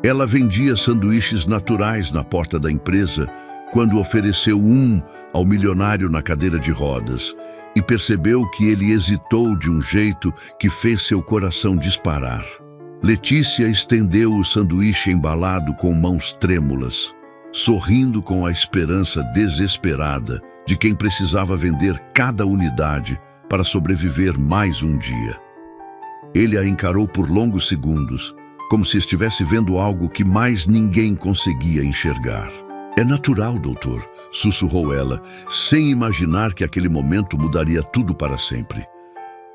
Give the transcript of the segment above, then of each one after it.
Ela vendia sanduíches naturais na porta da empresa quando ofereceu um ao milionário na cadeira de rodas e percebeu que ele hesitou de um jeito que fez seu coração disparar. Letícia estendeu o sanduíche embalado com mãos trêmulas, sorrindo com a esperança desesperada de quem precisava vender cada unidade para sobreviver mais um dia. Ele a encarou por longos segundos, como se estivesse vendo algo que mais ninguém conseguia enxergar. "É natural, doutor", sussurrou ela, sem imaginar que aquele momento mudaria tudo para sempre.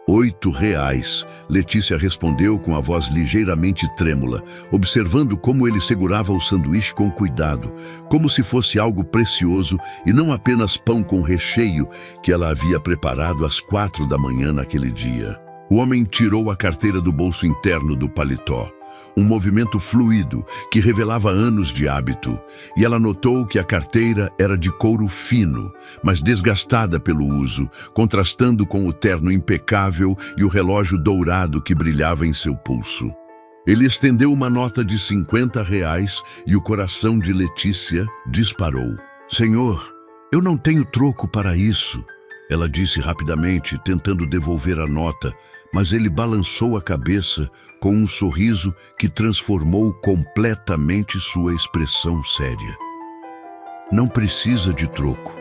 "R$8", Letícia respondeu com a voz ligeiramente trêmula, observando como ele segurava o sanduíche com cuidado, como se fosse algo precioso e não apenas pão com recheio que ela havia preparado às 4 da manhã naquele dia. O homem tirou a carteira do bolso interno do paletó, um movimento fluido que revelava anos de hábito, e ela notou que a carteira era de couro fino, mas desgastada pelo uso, contrastando com o terno impecável e o relógio dourado que brilhava em seu pulso. Ele estendeu uma nota de R$50 e o coração de Letícia disparou. "Senhor, eu não tenho troco para isso", ela disse rapidamente, tentando devolver a nota, mas ele balançou a cabeça com um sorriso que transformou completamente sua expressão séria. "Não precisa de troco.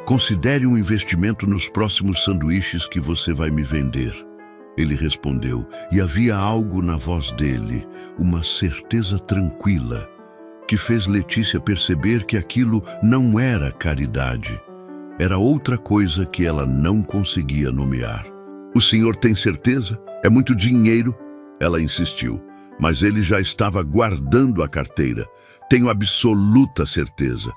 Considere um investimento nos próximos sanduíches que você vai me vender", ele respondeu, e havia algo na voz dele, uma certeza tranquila, que fez Letícia perceber que aquilo não era caridade. Era outra coisa que ela não conseguia nomear. "O senhor tem certeza? É muito dinheiro?", ela insistiu, mas ele já estava guardando a carteira. "Tenho absoluta certeza.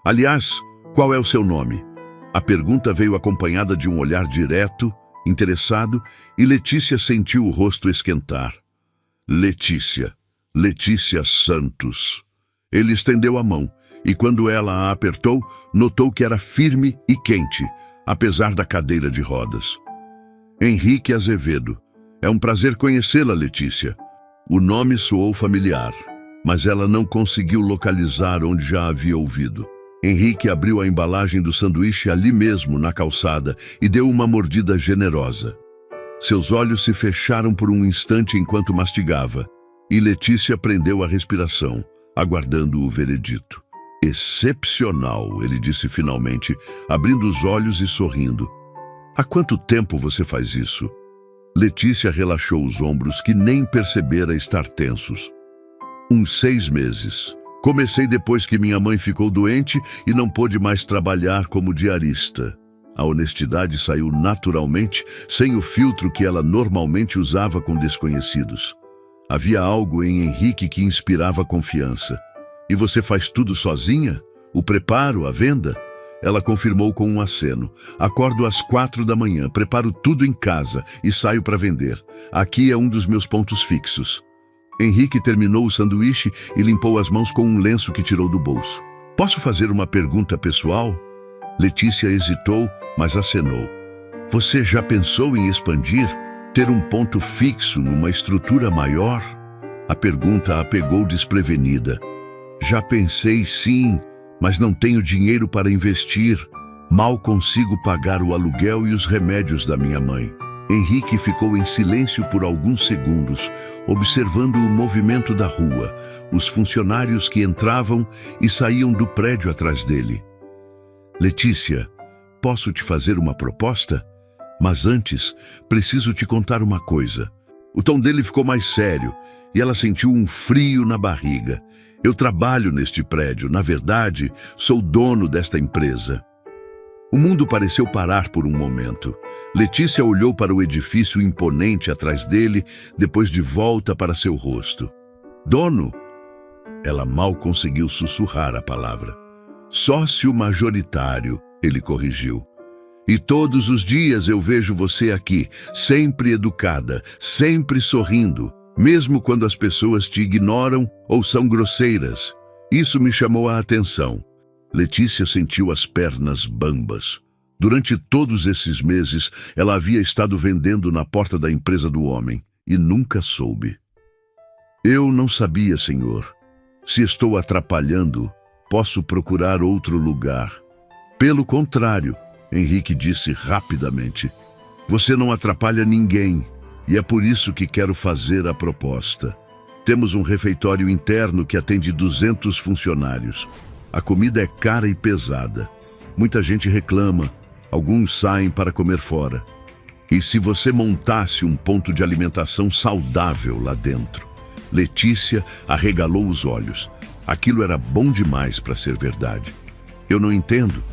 Aliás, qual é o seu nome?" A pergunta veio acompanhada de um olhar direto, interessado, e Letícia sentiu o rosto esquentar. Letícia Santos." Ele estendeu a mão, e quando ela a apertou, notou que era firme e quente, apesar da cadeira de rodas. "Henrique Azevedo. É um prazer conhecê-la, Letícia." O nome soou familiar, mas ela não conseguiu localizar onde já havia ouvido. Henrique abriu a embalagem do sanduíche ali mesmo, na calçada, e deu uma mordida generosa. Seus olhos se fecharam por um instante enquanto mastigava, e Letícia prendeu a respiração, aguardando o veredito. "Excepcional", ele disse finalmente, abrindo os olhos e sorrindo. "Há quanto tempo você faz isso?" Letícia relaxou os ombros, que nem percebera estar tensos. "Uns 6 meses. Comecei depois que minha mãe ficou doente e não pôde mais trabalhar como diarista." A honestidade saiu naturalmente, sem o filtro que ela normalmente usava com desconhecidos. Havia algo em Henrique que inspirava confiança. "E você faz tudo sozinha? O preparo, a venda?" Ela confirmou com um aceno. "Acordo às 4 da manhã, preparo tudo em casa e saio para vender. Aqui é um dos meus pontos fixos." Henrique terminou o sanduíche e limpou as mãos com um lenço que tirou do bolso. "Posso fazer uma pergunta pessoal?" Letícia hesitou, mas acenou. "Você já pensou em expandir? Ter um ponto fixo numa estrutura maior?" A pergunta a pegou desprevenida. "Já pensei, sim, mas não tenho dinheiro para investir. Mal consigo pagar o aluguel e os remédios da minha mãe." Henrique ficou em silêncio por alguns segundos, observando o movimento da rua, os funcionários que entravam e saíam do prédio atrás dele. "Letícia, posso te fazer uma proposta? Mas antes, preciso te contar uma coisa." O tom dele ficou mais sério, e ela sentiu um frio na barriga. "Eu trabalho neste prédio. Na verdade, sou dono desta empresa." O mundo pareceu parar por um momento. Letícia olhou para o edifício imponente atrás dele, depois de volta para seu rosto. "Dono?" Ela mal conseguiu sussurrar a palavra. "Sócio majoritário", ele corrigiu. "E todos os dias eu vejo você aqui, sempre educada, sempre sorrindo, mesmo quando as pessoas te ignoram ou são grosseiras. Isso me chamou a atenção." Letícia sentiu as pernas bambas. Durante todos esses meses, ela havia estado vendendo na porta da empresa do homem e nunca soube. "Eu não sabia, senhor." Se estou atrapalhando, posso procurar outro lugar. Pelo contrário, Henrique disse rapidamente, você não atrapalha ninguém, e é por isso que quero fazer a proposta. Temos um refeitório interno que atende 200 funcionários. A comida é cara e pesada. Muita gente reclama, alguns saem para comer fora. E se você montasse um ponto de alimentação saudável lá dentro? Letícia arregalou os olhos. Aquilo era bom demais para ser verdade. Eu não entendo.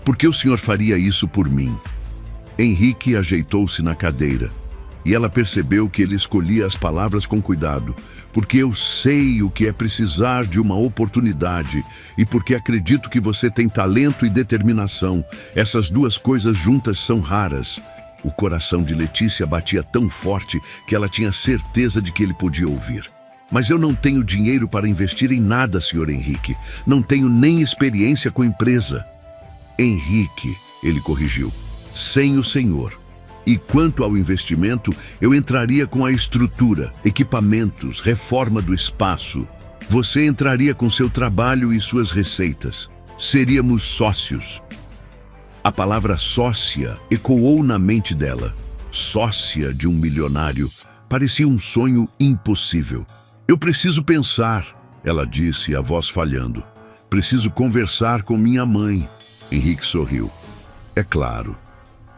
Por que o senhor faria isso por mim? Henrique ajeitou-se na cadeira. E ela percebeu que ele escolhia as palavras com cuidado. Porque eu sei o que é precisar de uma oportunidade e porque acredito que você tem talento e determinação. Essas duas coisas juntas são raras. O coração de Letícia batia tão forte que ela tinha certeza de que ele podia ouvir. Mas eu não tenho dinheiro para investir em nada, senhor Henrique. Não tenho nem experiência com empresa. Henrique, ele corrigiu, sem o senhor. E quanto ao investimento, eu entraria com a estrutura, equipamentos, reforma do espaço. Você entraria com seu trabalho e suas receitas. Seríamos sócios. A palavra sócia ecoou na mente dela. Sócia de um milionário. Parecia um sonho impossível. Eu preciso pensar, ela disse, a voz falhando. Preciso conversar com minha mãe. Henrique sorriu. É claro.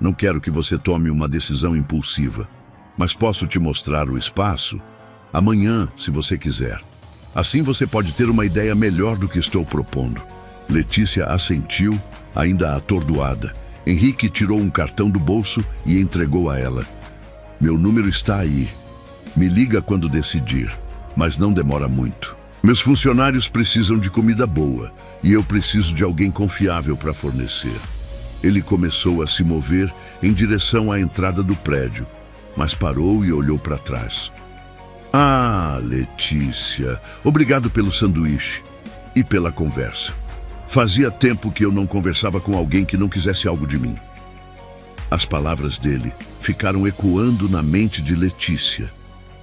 Não quero que você tome uma decisão impulsiva, mas posso te mostrar o espaço amanhã, se você quiser. Assim você pode ter uma ideia melhor do que estou propondo. Letícia assentiu, ainda atordoada. Henrique tirou um cartão do bolso e entregou a ela. Meu número está aí. Me liga quando decidir, mas não demora muito. Meus funcionários precisam de comida boa e eu preciso de alguém confiável para fornecer. Ele começou a se mover em direção à entrada do prédio, mas parou e olhou para trás. Ah, Letícia, obrigado pelo sanduíche e pela conversa. Fazia tempo que eu não conversava com alguém que não quisesse algo de mim. As palavras dele ficaram ecoando na mente de Letícia,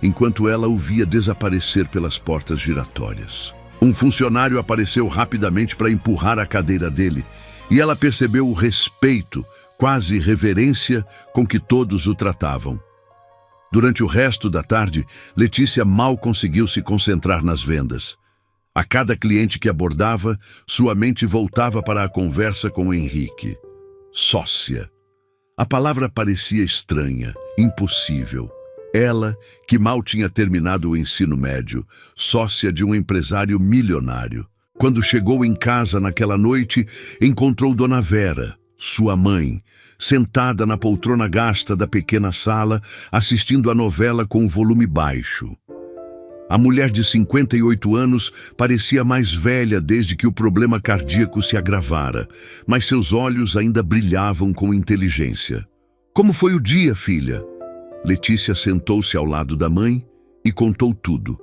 enquanto ela o via desaparecer pelas portas giratórias. Um funcionário apareceu rapidamente para empurrar a cadeira dele, e ela percebeu o respeito, quase reverência, com que todos o tratavam. Durante o resto da tarde, Letícia mal conseguiu se concentrar nas vendas. A cada cliente que abordava, sua mente voltava para a conversa com Henrique. Sócia. A palavra parecia estranha, impossível. Ela, que mal tinha terminado o ensino médio, sócia de um empresário milionário. Quando chegou em casa naquela noite, encontrou Dona Vera, sua mãe, sentada na poltrona gasta da pequena sala, assistindo a novela com o volume baixo. A mulher de 58 anos parecia mais velha desde que o problema cardíaco se agravara, mas seus olhos ainda brilhavam com inteligência. Como foi o dia, filha? Letícia sentou-se ao lado da mãe e contou tudo.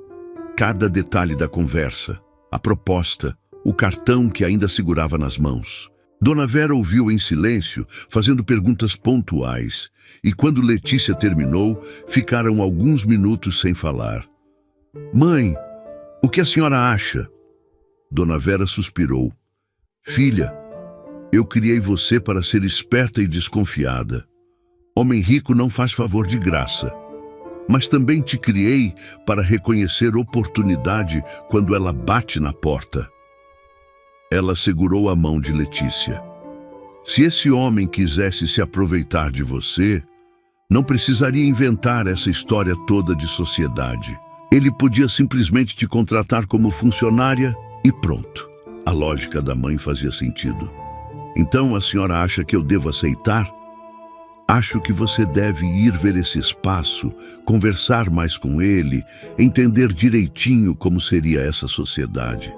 Cada detalhe da conversa. A proposta, o cartão que ainda segurava nas mãos. Dona Vera ouviu em silêncio, fazendo perguntas pontuais, e quando Letícia terminou, ficaram alguns minutos sem falar. Mãe, o que a senhora acha? Dona Vera suspirou. Filha, eu criei você para ser esperta e desconfiada. Homem rico não faz favor de graça. Mas também te criei para reconhecer oportunidade quando ela bate na porta. Ela segurou a mão de Letícia. Se esse homem quisesse se aproveitar de você, não precisaria inventar essa história toda de sociedade. Ele podia simplesmente te contratar como funcionária e pronto. A lógica da mãe fazia sentido. Então a senhora acha que eu devo aceitar? Acho que você deve ir ver esse espaço, conversar mais com ele, entender direitinho como seria essa sociedade.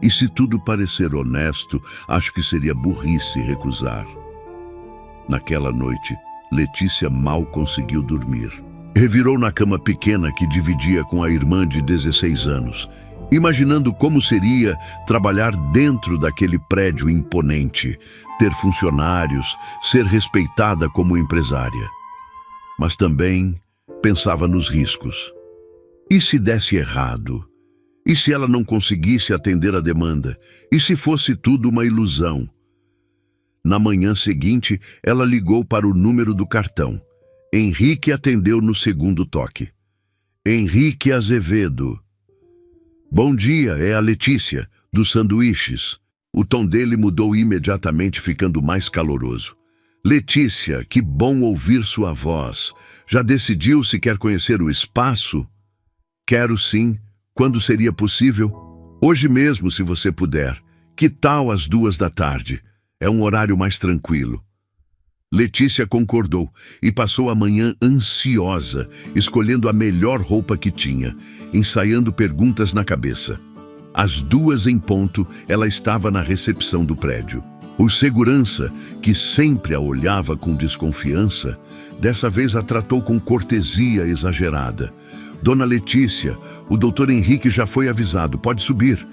E se tudo parecer honesto, acho que seria burrice recusar. Naquela noite, Letícia mal conseguiu dormir. Revirou na cama pequena que dividia com a irmã de 16 anos, imaginando como seria trabalhar dentro daquele prédio imponente, ter funcionários, ser respeitada como empresária. Mas também pensava nos riscos. E se desse errado? E se ela não conseguisse atender a demanda? E se fosse tudo uma ilusão? Na manhã seguinte, ela ligou para o número do cartão. Henrique atendeu no segundo toque. Henrique Azevedo. Bom dia, é a Letícia, dos sanduíches. O tom dele mudou imediatamente, ficando mais caloroso. Letícia, que bom ouvir sua voz. Já decidiu se quer conhecer o espaço? Quero sim. Quando seria possível? Hoje mesmo, se você puder. Que tal às 2 da tarde? É um horário mais tranquilo. Letícia concordou e passou a manhã ansiosa, escolhendo a melhor roupa que tinha, ensaiando perguntas na cabeça. Às 2 em ponto, ela estava na recepção do prédio. O segurança, que sempre a olhava com desconfiança, dessa vez a tratou com cortesia exagerada. Dona Letícia, o doutor Henrique já foi avisado, pode subir.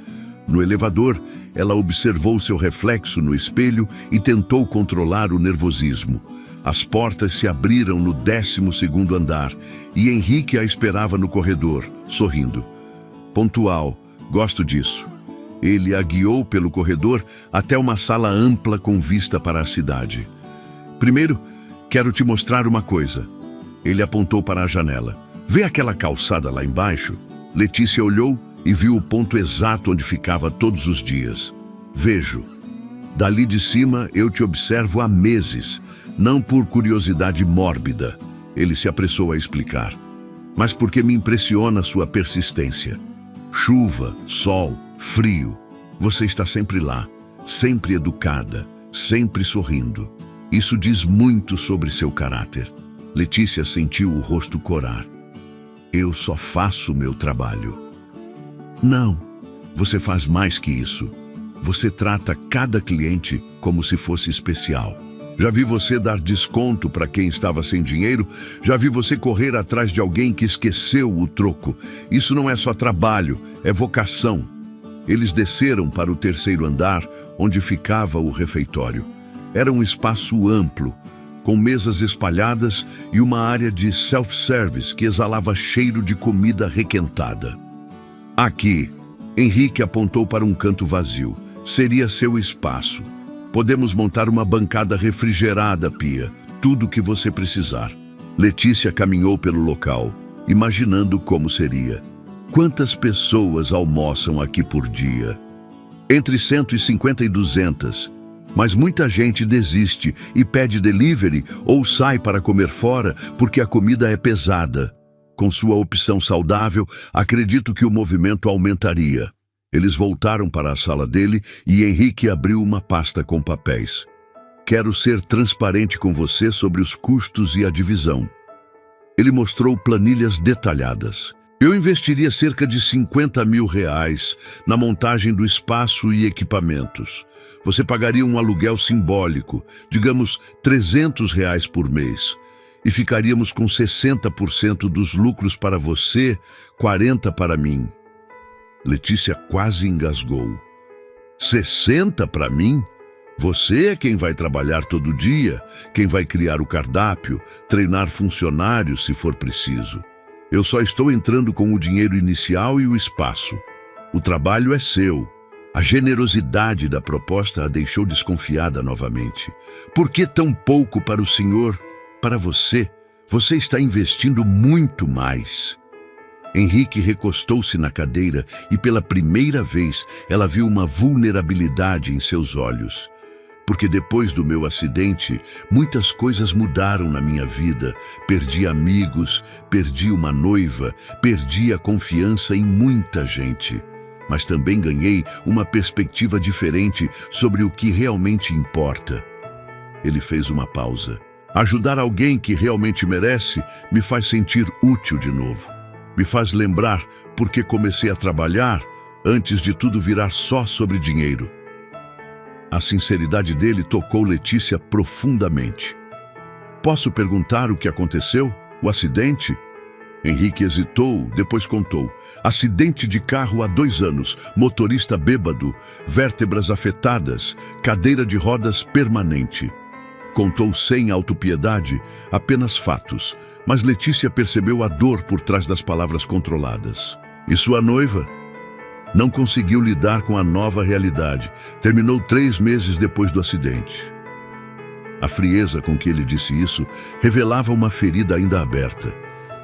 No elevador, ela observou seu reflexo no espelho e tentou controlar o nervosismo. As portas se abriram no 12º andar e Henrique a esperava no corredor, sorrindo. Pontual, gosto disso. Ele a guiou pelo corredor até uma sala ampla com vista para a cidade. Primeiro, quero te mostrar uma coisa. Ele apontou para a janela. Vê aquela calçada lá embaixo? Letícia olhou e viu o ponto exato onde ficava todos os dias. Vejo. Dali de cima eu te observo há meses, não por curiosidade mórbida, ele se apressou a explicar, mas porque me impressiona sua persistência. Chuva, sol, frio, você está sempre lá, sempre educada, sempre sorrindo. Isso diz muito sobre seu caráter. Letícia sentiu o rosto corar. Eu só faço meu trabalho. Não, você faz mais que isso. Você trata cada cliente como se fosse especial. Já vi você dar desconto para quem estava sem dinheiro, já vi você correr atrás de alguém que esqueceu o troco. Isso não é só trabalho, é vocação. Eles desceram para o 3º andar, onde ficava o refeitório. Era um espaço amplo, com mesas espalhadas e uma área de self-service que exalava cheiro de comida requentada. Aqui, Henrique apontou para um canto vazio. Seria seu espaço. Podemos montar uma bancada refrigerada, Pia. Tudo o que você precisar. Letícia caminhou pelo local, imaginando como seria. Quantas pessoas almoçam aqui por dia? Entre 150 e 200. Mas muita gente desiste e pede delivery ou sai para comer fora porque a comida é pesada. Com sua opção saudável, acredito que o movimento aumentaria. Eles voltaram para a sala dele e Henrique abriu uma pasta com papéis. Quero ser transparente com você sobre os custos e a divisão. Ele mostrou planilhas detalhadas. Eu investiria cerca de R$50 mil na montagem do espaço e equipamentos. Você pagaria um aluguel simbólico, digamos R$300 por mês. E ficaríamos com 60% dos lucros para você, 40% para mim. Letícia quase engasgou. 60 para mim? Você é quem vai trabalhar todo dia, quem vai criar o cardápio, treinar funcionários se for preciso. Eu só estou entrando com o dinheiro inicial e o espaço. O trabalho é seu. A generosidade da proposta a deixou desconfiada novamente. Por que tão pouco para o senhor? Para você? Você está investindo muito mais. Henrique recostou-se na cadeira e pela primeira vez ela viu uma vulnerabilidade em seus olhos. Porque depois do meu acidente, muitas coisas mudaram na minha vida. Perdi amigos, perdi uma noiva, perdi a confiança em muita gente. Mas também ganhei uma perspectiva diferente sobre o que realmente importa. Ele fez uma pausa. Ajudar alguém que realmente merece me faz sentir útil de novo. Me faz lembrar porque comecei a trabalhar antes de tudo virar só sobre dinheiro. A sinceridade dele tocou Letícia profundamente. Posso perguntar o que aconteceu? O acidente? Henrique hesitou, depois contou. Acidente de carro há 2 anos, motorista bêbado, vértebras afetadas, cadeira de rodas permanente. Contou sem autopiedade, apenas fatos, mas Letícia percebeu a dor por trás das palavras controladas. E sua noiva? Não conseguiu lidar com a nova realidade. Terminou 3 meses depois do acidente. A frieza com que ele disse isso revelava uma ferida ainda aberta.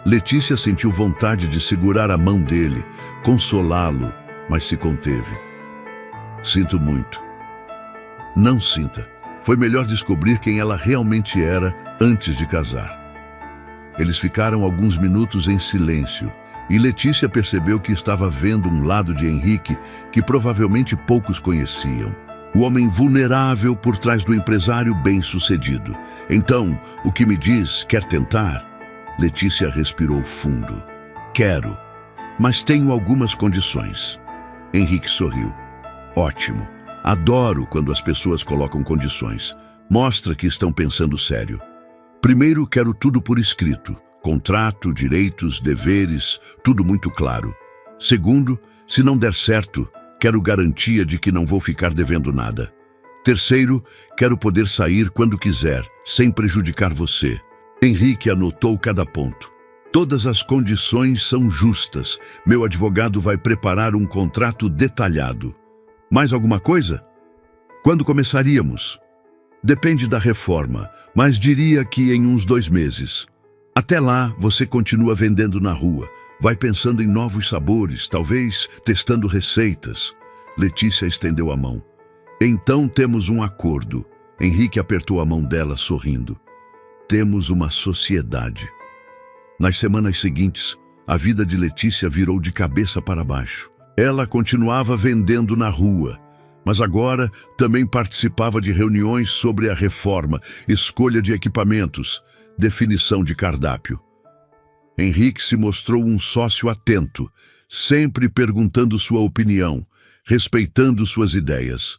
Letícia sentiu vontade de segurar a mão dele, consolá-lo, mas se conteve. Sinto muito. Não sinta. Foi melhor descobrir quem ela realmente era antes de casar. Eles ficaram alguns minutos em silêncio e Letícia percebeu que estava vendo um lado de Henrique que provavelmente poucos conheciam. O homem vulnerável por trás do empresário bem-sucedido. Então, o que me diz, quer tentar? Letícia respirou fundo. Quero, mas tenho algumas condições. Henrique sorriu. Ótimo. Adoro quando as pessoas colocam condições. Mostra que estão pensando sério. Primeiro, quero tudo por escrito. Contrato, direitos, deveres, tudo muito claro. Segundo, se não der certo, quero garantia de que não vou ficar devendo nada. Terceiro, quero poder sair quando quiser, sem prejudicar você. Henrique anotou cada ponto. Todas as condições são justas. Meu advogado vai preparar um contrato detalhado. Mais alguma coisa? Quando começaríamos? Depende da reforma, mas diria que em uns 2 meses. Até lá, você continua vendendo na rua. Vai pensando em novos sabores, talvez testando receitas. Letícia estendeu a mão. Então temos um acordo. Henrique apertou a mão dela, sorrindo. Temos uma sociedade. Nas semanas seguintes, a vida de Letícia virou de cabeça para baixo. Ela continuava vendendo na rua, mas agora também participava de reuniões sobre a reforma, escolha de equipamentos, definição de cardápio. Henrique se mostrou um sócio atento, sempre perguntando sua opinião, respeitando suas ideias.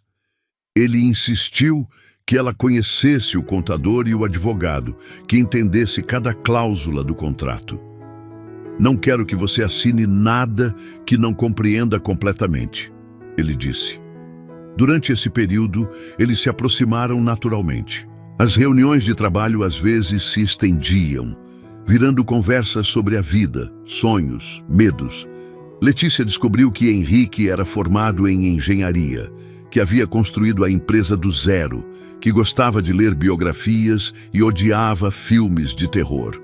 Ele insistiu que ela conhecesse o contador e o advogado, que entendesse cada cláusula do contrato. Não quero que você assine nada que não compreenda completamente, ele disse. Durante esse período, eles se aproximaram naturalmente. As reuniões de trabalho às vezes se estendiam, virando conversas sobre a vida, sonhos, medos. Letícia descobriu que Henrique era formado em engenharia, que havia construído a empresa do zero, que gostava de ler biografias e odiava filmes de terror.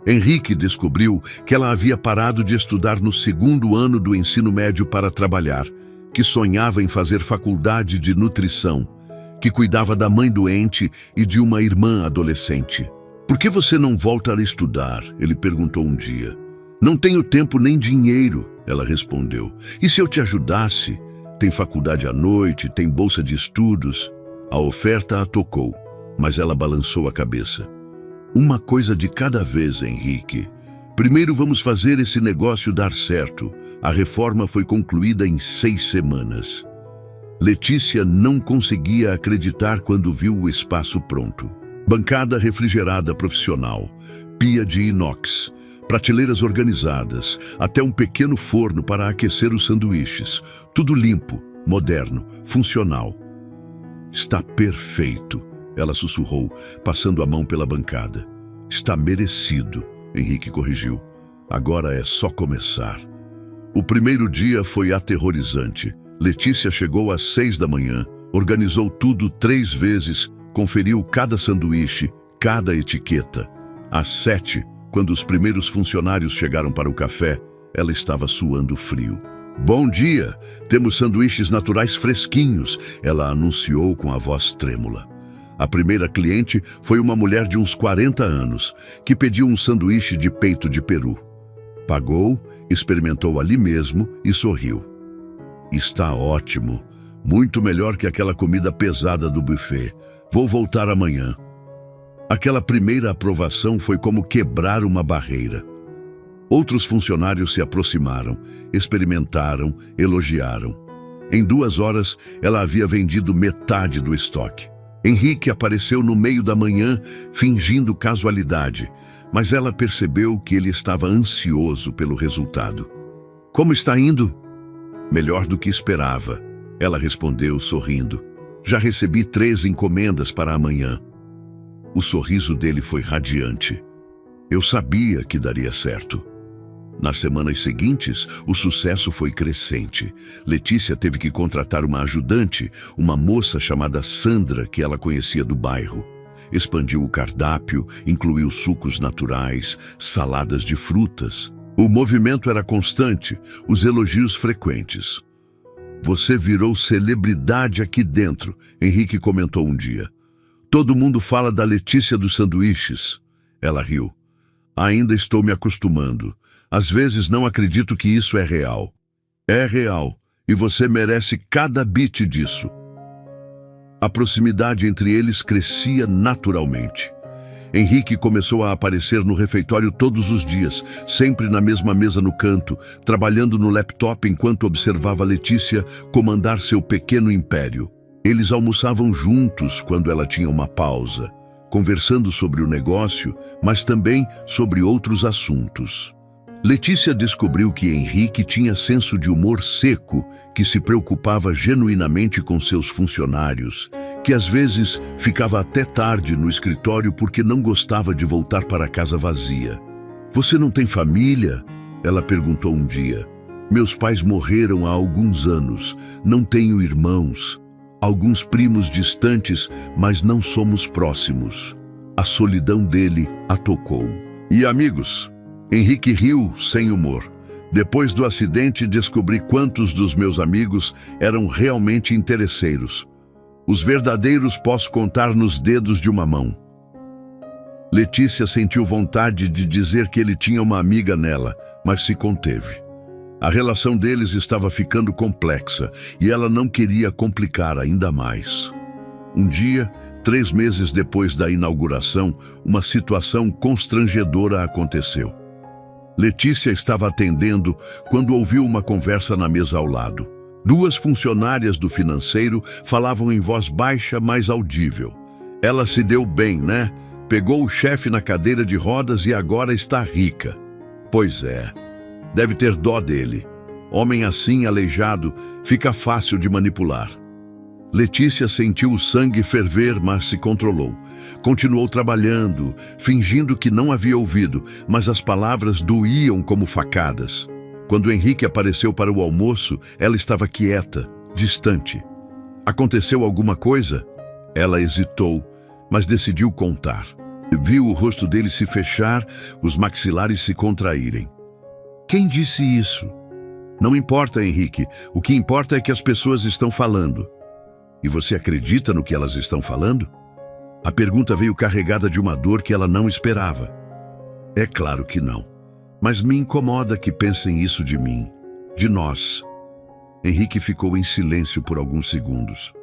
Henrique descobriu que ela havia parado de estudar no 2º ano do ensino médio para trabalhar, que sonhava em fazer faculdade de nutrição, que cuidava da mãe doente e de uma irmã adolescente. Por que você não volta a estudar? Ele perguntou um dia. Não tenho tempo nem dinheiro, ela respondeu. E se eu te ajudasse? Tem faculdade à noite, tem bolsa de estudos. A oferta a tocou, mas ela balançou a cabeça. Uma coisa de cada vez, Henrique. Primeiro vamos fazer esse negócio dar certo. A reforma foi concluída em 6 semanas. Letícia não conseguia acreditar quando viu o espaço pronto. Bancada refrigerada profissional, pia de inox, prateleiras organizadas, até um pequeno forno para aquecer os sanduíches. Tudo limpo, moderno, funcional. Está perfeito, ela sussurrou, passando a mão pela bancada. Está merecido, Henrique corrigiu. Agora é só começar. O primeiro dia foi aterrorizante. Letícia chegou às 6 da manhã, organizou tudo 3 vezes, conferiu cada sanduíche, cada etiqueta. Às 7, quando os primeiros funcionários chegaram para o café, ela estava suando frio. Bom dia, temos sanduíches naturais fresquinhos, ela anunciou com a voz trêmula. A primeira cliente foi uma mulher de uns 40 anos, que pediu um sanduíche de peito de peru. Pagou, experimentou ali mesmo e sorriu. Está ótimo, muito melhor que aquela comida pesada do buffet. Vou voltar amanhã. Aquela primeira aprovação foi como quebrar uma barreira. Outros funcionários se aproximaram, experimentaram, elogiaram. Em 2 horas, ela havia vendido metade do estoque. Henrique apareceu no meio da manhã, fingindo casualidade, mas ela percebeu que ele estava ansioso pelo resultado. Como está indo? Melhor do que esperava, ela respondeu, sorrindo. Já recebi 3 encomendas para amanhã. O sorriso dele foi radiante. Eu sabia que daria certo. Nas semanas seguintes, o sucesso foi crescente. Letícia teve que contratar uma ajudante, uma moça chamada Sandra, que ela conhecia do bairro. Expandiu o cardápio, incluiu sucos naturais, saladas de frutas. O movimento era constante, os elogios frequentes. Você virou celebridade aqui dentro, Henrique comentou um dia. Todo mundo fala da Letícia dos sanduíches. Ela riu. Ainda estou me acostumando. Às vezes não acredito que isso é real. É real, e você merece cada bit disso. A proximidade entre eles crescia naturalmente. Henrique começou a aparecer no refeitório todos os dias, sempre na mesma mesa no canto, trabalhando no laptop enquanto observava Letícia comandar seu pequeno império. Eles almoçavam juntos quando ela tinha uma pausa, conversando sobre o negócio, mas também sobre outros assuntos. Letícia descobriu que Henrique tinha senso de humor seco, que se preocupava genuinamente com seus funcionários, que às vezes ficava até tarde no escritório porque não gostava de voltar para casa vazia. Você não tem família? Ela perguntou um dia. Meus pais morreram há alguns anos, não tenho irmãos, alguns primos distantes, mas não somos próximos. A solidão dele a tocou. E amigos? Henrique riu sem humor. Depois do acidente, descobri quantos dos meus amigos eram realmente interesseiros. Os verdadeiros posso contar nos dedos de uma mão. Letícia sentiu vontade de dizer que ele tinha uma amiga nela, mas se conteve. A relação deles estava ficando complexa e ela não queria complicar ainda mais. Um dia, 3 meses depois da inauguração, uma situação constrangedora aconteceu. Letícia estava atendendo quando ouviu uma conversa na mesa ao lado. 2 funcionárias do financeiro falavam em voz baixa, mas audível. Ela se deu bem, né? Pegou o chefe na cadeira de rodas e agora está rica. Pois é, deve ter dó dele. Homem assim, aleijado, fica fácil de manipular. Letícia sentiu o sangue ferver, mas se controlou. Continuou trabalhando, fingindo que não havia ouvido, mas as palavras doíam como facadas. Quando Henrique apareceu para o almoço, ela estava quieta, distante. Aconteceu alguma coisa? Ela hesitou, mas decidiu contar. Viu o rosto dele se fechar, os maxilares se contraírem. Quem disse isso? Não importa, Henrique. O que importa é que as pessoas estão falando. E você acredita no que elas estão falando? A pergunta veio carregada de uma dor que ela não esperava. É claro que não. Mas me incomoda que pensem isso de mim, de nós. Henrique ficou em silêncio por alguns segundos.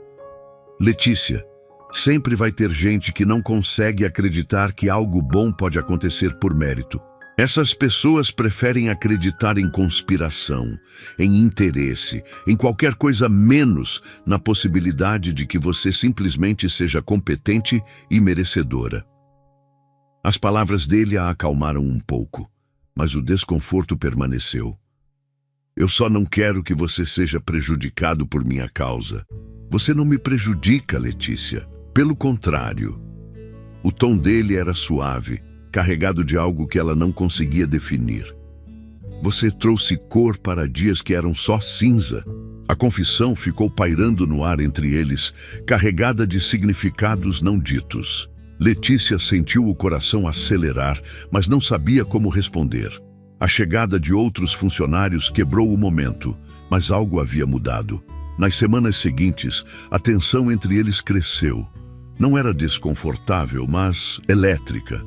Letícia, sempre vai ter gente que não consegue acreditar que algo bom pode acontecer por mérito. Essas pessoas preferem acreditar em conspiração, em interesse, em qualquer coisa menos na possibilidade de que você simplesmente seja competente e merecedora. As palavras dele a acalmaram um pouco, mas o desconforto permaneceu. Eu só não quero que você seja prejudicado por minha causa. Você não me prejudica, Letícia. Pelo contrário. O tom dele era suave, carregado de algo que ela não conseguia definir. Você trouxe cor para dias que eram só cinza. A confissão ficou pairando no ar entre eles, carregada de significados não ditos. Letícia sentiu o coração acelerar, mas não sabia como responder. A chegada de outros funcionários quebrou o momento, mas algo havia mudado. Nas semanas seguintes, a tensão entre eles cresceu. Não era desconfortável, mas elétrica.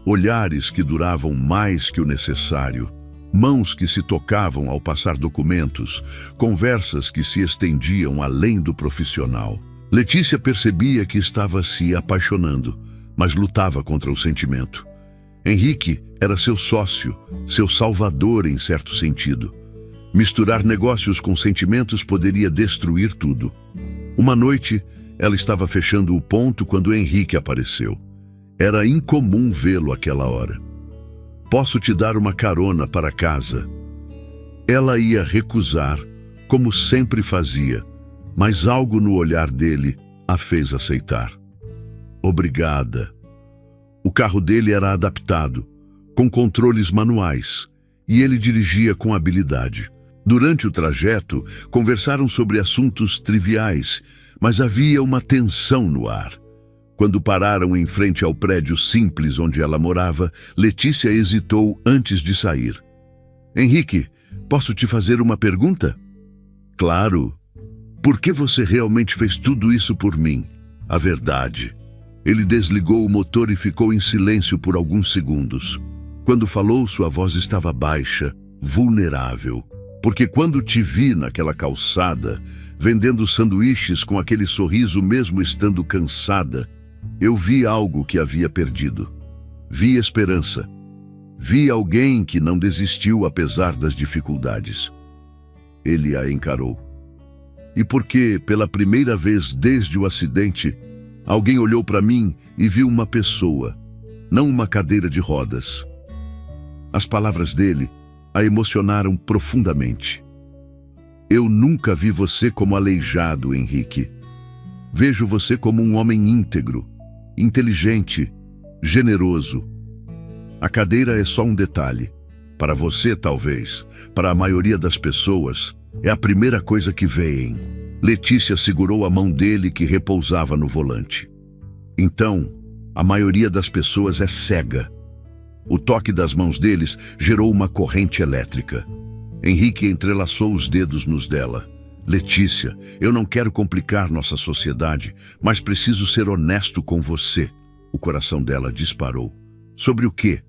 Olhares que duravam mais que o necessário, mãos que se tocavam ao passar documentos, conversas que se estendiam além do profissional. Letícia percebia que estava se apaixonando, mas lutava contra o sentimento. Henrique era seu sócio, seu salvador em certo sentido. Misturar negócios com sentimentos poderia destruir tudo. Uma noite, ela estava fechando o ponto quando Henrique apareceu. Era incomum vê-lo àquela hora. Posso te dar uma carona para casa? Ela ia recusar, como sempre fazia, mas algo no olhar dele a fez aceitar. Obrigada. O carro dele era adaptado, com controles manuais, e ele dirigia com habilidade. Durante o trajeto, conversaram sobre assuntos triviais, mas havia uma tensão no ar. Quando pararam em frente ao prédio simples onde ela morava, Letícia hesitou antes de sair. Henrique, posso te fazer uma pergunta? Claro. Por que você realmente fez tudo isso por mim? A verdade. Ele desligou o motor e ficou em silêncio por alguns segundos. Quando falou, sua voz estava baixa, vulnerável. Porque quando te vi naquela calçada, vendendo sanduíches com aquele sorriso mesmo estando cansada, eu vi algo que havia perdido. Vi esperança. Vi alguém que não desistiu apesar das dificuldades. Ele a encarou. E porque, pela primeira vez desde o acidente, alguém olhou para mim e viu uma pessoa, não uma cadeira de rodas. As palavras dele a emocionaram profundamente. Eu nunca vi você como aleijado, Henrique. Vejo você como um homem íntegro, inteligente, generoso. A cadeira é só um detalhe. Para você, talvez. Para a maioria das pessoas, é a primeira coisa que veem. Letícia segurou a mão dele que repousava no volante. Então, a maioria das pessoas é cega. O toque das mãos deles gerou uma corrente elétrica. Henrique entrelaçou os dedos nos dela. Letícia, eu não quero complicar nossa sociedade, mas preciso ser honesto com você. O coração dela disparou. Sobre o quê?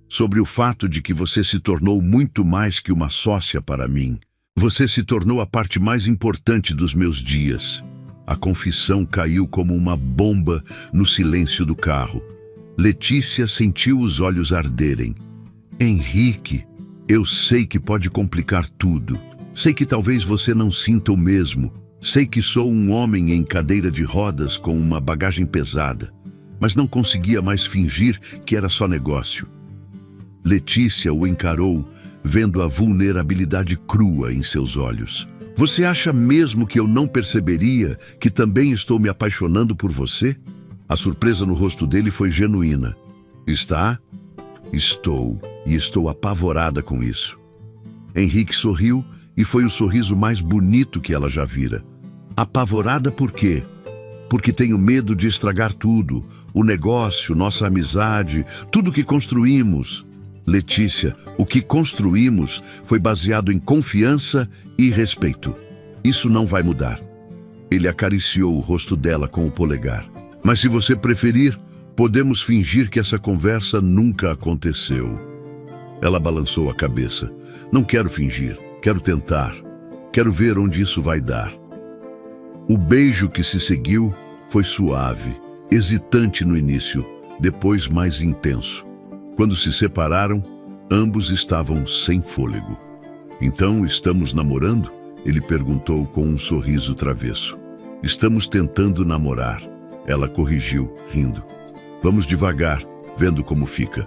Sobre o fato de que você se tornou muito mais que uma sócia para mim. Você se tornou a parte mais importante dos meus dias. A confissão caiu como uma bomba no silêncio do carro. Letícia sentiu os olhos arderem. Henrique, eu sei que pode complicar tudo. Sei que talvez você não sinta o mesmo. Sei que sou um homem em cadeira de rodas com uma bagagem pesada. Mas não conseguia mais fingir que era só negócio. Letícia o encarou, vendo a vulnerabilidade crua em seus olhos. Você acha mesmo que eu não perceberia que também estou me apaixonando por você? A surpresa no rosto dele foi genuína. Está? Estou, e estou apavorada com isso. Henrique sorriu e foi o sorriso mais bonito que ela já vira. Apavorada por quê? Porque tenho medo de estragar tudo, o negócio, nossa amizade, tudo que construímos. Letícia, o que construímos foi baseado em confiança e respeito. Isso não vai mudar. Ele acariciou o rosto dela com o polegar. Mas se você preferir, podemos fingir que essa conversa nunca aconteceu. Ela balançou a cabeça. Não quero fingir, quero tentar. Quero ver onde isso vai dar. O beijo que se seguiu foi suave, hesitante no início, depois mais intenso. Quando se separaram, ambos estavam sem fôlego. Então, estamos namorando? Ele perguntou com um sorriso travesso. Estamos tentando namorar. Ela corrigiu, rindo. Vamos devagar, vendo como fica.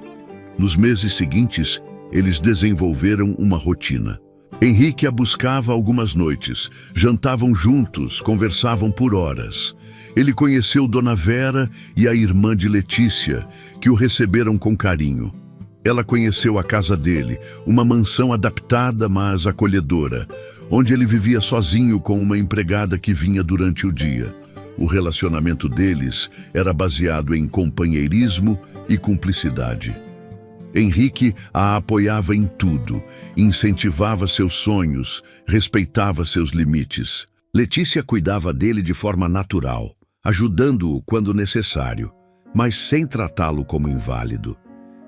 Nos meses seguintes, eles desenvolveram uma rotina. Henrique a buscava algumas noites, jantavam juntos, conversavam por horas. Ele conheceu Dona Vera e a irmã de Letícia, que o receberam com carinho. Ela conheceu a casa dele, uma mansão adaptada, mas acolhedora, onde ele vivia sozinho com uma empregada que vinha durante o dia. O relacionamento deles era baseado em companheirismo e cumplicidade. Henrique a apoiava em tudo, incentivava seus sonhos, respeitava seus limites. Letícia cuidava dele de forma natural, ajudando-o quando necessário, mas sem tratá-lo como inválido.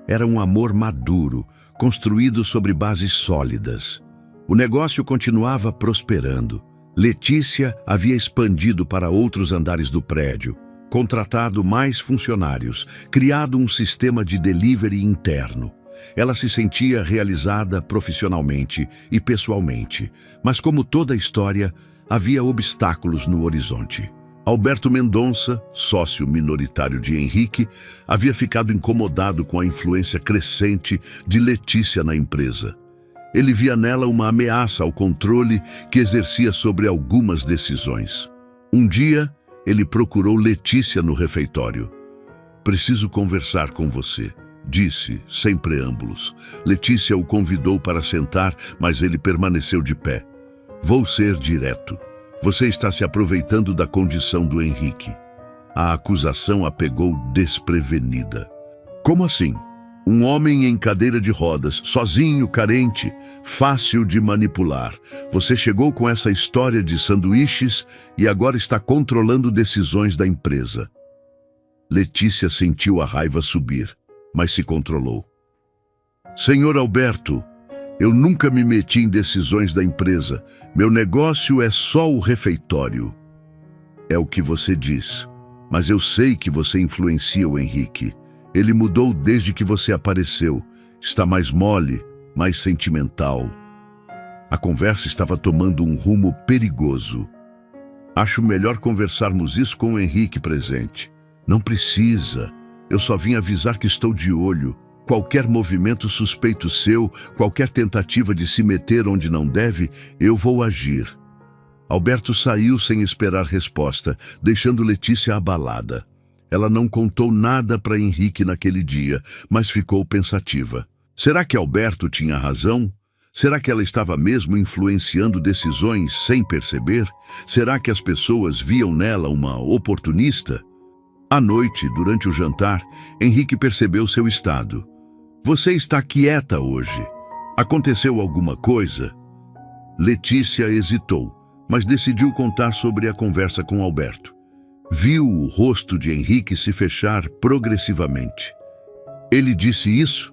Era um amor maduro, construído sobre bases sólidas. O negócio continuava prosperando. Letícia havia expandido para outros andares do prédio, contratado mais funcionários, criado um sistema de delivery interno. Ela se sentia realizada profissionalmente e pessoalmente, mas como toda história, havia obstáculos no horizonte. Alberto Mendonça, sócio minoritário de Henrique, havia ficado incomodado com a influência crescente de Letícia na empresa. Ele via nela uma ameaça ao controle que exercia sobre algumas decisões. Um dia, ele procurou Letícia no refeitório. Preciso conversar com você, disse, sem preâmbulos. Letícia o convidou para sentar, mas ele permaneceu de pé. Vou ser direto. Você está se aproveitando da condição do Henrique. A acusação a pegou desprevenida. Como assim? Um homem em cadeira de rodas, sozinho, carente, fácil de manipular. Você chegou com essa história de sanduíches e agora está controlando decisões da empresa. Letícia sentiu a raiva subir, mas se controlou. Senhor Alberto, eu nunca me meti em decisões da empresa. Meu negócio é só o refeitório. É o que você diz, mas eu sei que você influencia o Henrique. Ele mudou desde que você apareceu. Está mais mole, mais sentimental. A conversa estava tomando um rumo perigoso. Acho melhor conversarmos isso com o Henrique presente. Não precisa. Eu só vim avisar que estou de olho. Qualquer movimento suspeito seu, qualquer tentativa de se meter onde não deve, eu vou agir. Alberto saiu sem esperar resposta, deixando Letícia abalada. Ela não contou nada para Henrique naquele dia, mas ficou pensativa. Será que Alberto tinha razão? Será que ela estava mesmo influenciando decisões sem perceber? Será que as pessoas viam nela uma oportunista? À noite, durante o jantar, Henrique percebeu seu estado. Você está quieta hoje. Aconteceu alguma coisa? Letícia hesitou, mas decidiu contar sobre a conversa com Alberto. Viu o rosto de Henrique se fechar progressivamente. Ele disse isso?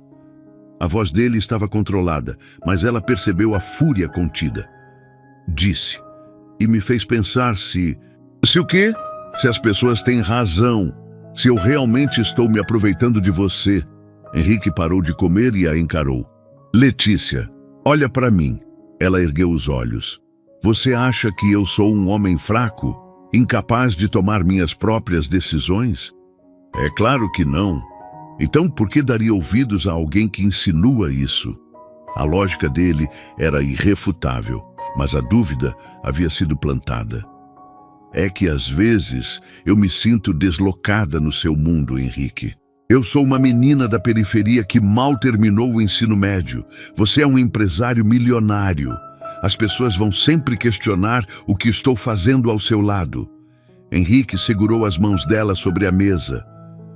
A voz dele estava controlada, mas ela percebeu a fúria contida. Disse, e me fez pensar se o quê? Se as pessoas têm razão, se eu realmente estou me aproveitando de você. Henrique parou de comer e a encarou. Letícia, olha para mim. Ela ergueu os olhos. Você acha que eu sou um homem fraco? Incapaz de tomar minhas próprias decisões? É claro que não. Então por que daria ouvidos a alguém que insinua isso? A lógica dele era irrefutável, mas a dúvida havia sido plantada. É que às vezes eu me sinto deslocada no seu mundo, Henrique. Eu sou uma menina da periferia que mal terminou o ensino médio. Você é um empresário milionário. As pessoas vão sempre questionar o que estou fazendo ao seu lado. Henrique segurou as mãos dela sobre a mesa.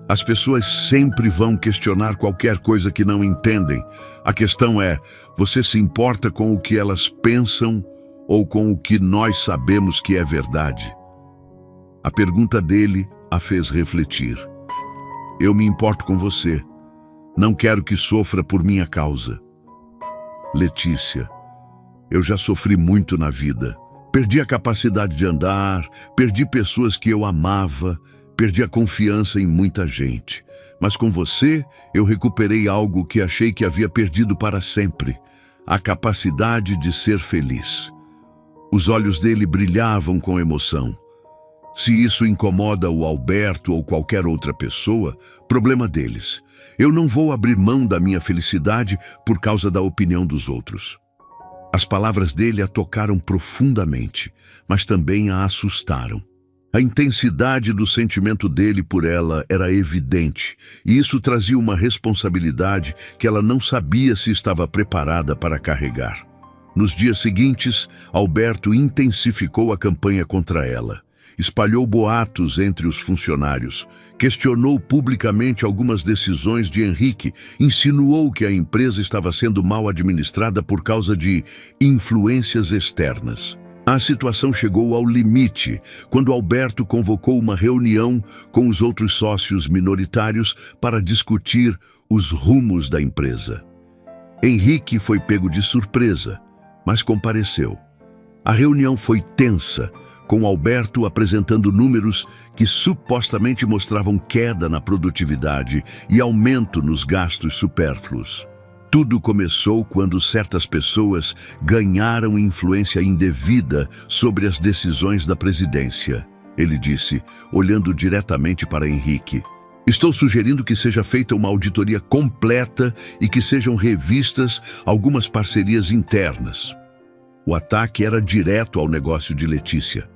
As pessoas sempre vão questionar qualquer coisa que não entendem. A questão é, você se importa com o que elas pensam ou com o que nós sabemos que é verdade? A pergunta dele a fez refletir. Eu me importo com você. Não quero que sofra por minha causa. Letícia, eu já sofri muito na vida. Perdi a capacidade de andar, perdi pessoas que eu amava, perdi a confiança em muita gente. Mas com você, eu recuperei algo que achei que havia perdido para sempre. A capacidade de ser feliz. Os olhos dele brilhavam com emoção. Se isso incomoda o Alberto ou qualquer outra pessoa, problema deles. Eu não vou abrir mão da minha felicidade por causa da opinião dos outros. As palavras dele a tocaram profundamente, mas também a assustaram. A intensidade do sentimento dele por ela era evidente, e isso trazia uma responsabilidade que ela não sabia se estava preparada para carregar. Nos dias seguintes, Alberto intensificou a campanha contra ela. Espalhou boatos entre os funcionários, questionou publicamente algumas decisões de Henrique, insinuou que a empresa estava sendo mal administrada por causa de influências externas. A situação chegou ao limite quando Alberto convocou uma reunião com os outros sócios minoritários para discutir os rumos da empresa. Henrique foi pego de surpresa, mas compareceu. A reunião foi tensa, com Alberto apresentando números que supostamente mostravam queda na produtividade e aumento nos gastos supérfluos. Tudo começou quando certas pessoas ganharam influência indevida sobre as decisões da presidência. Ele disse, olhando diretamente para Henrique. Estou sugerindo que seja feita uma auditoria completa e que sejam revistas algumas parcerias internas. O ataque era direto ao negócio de Letícia.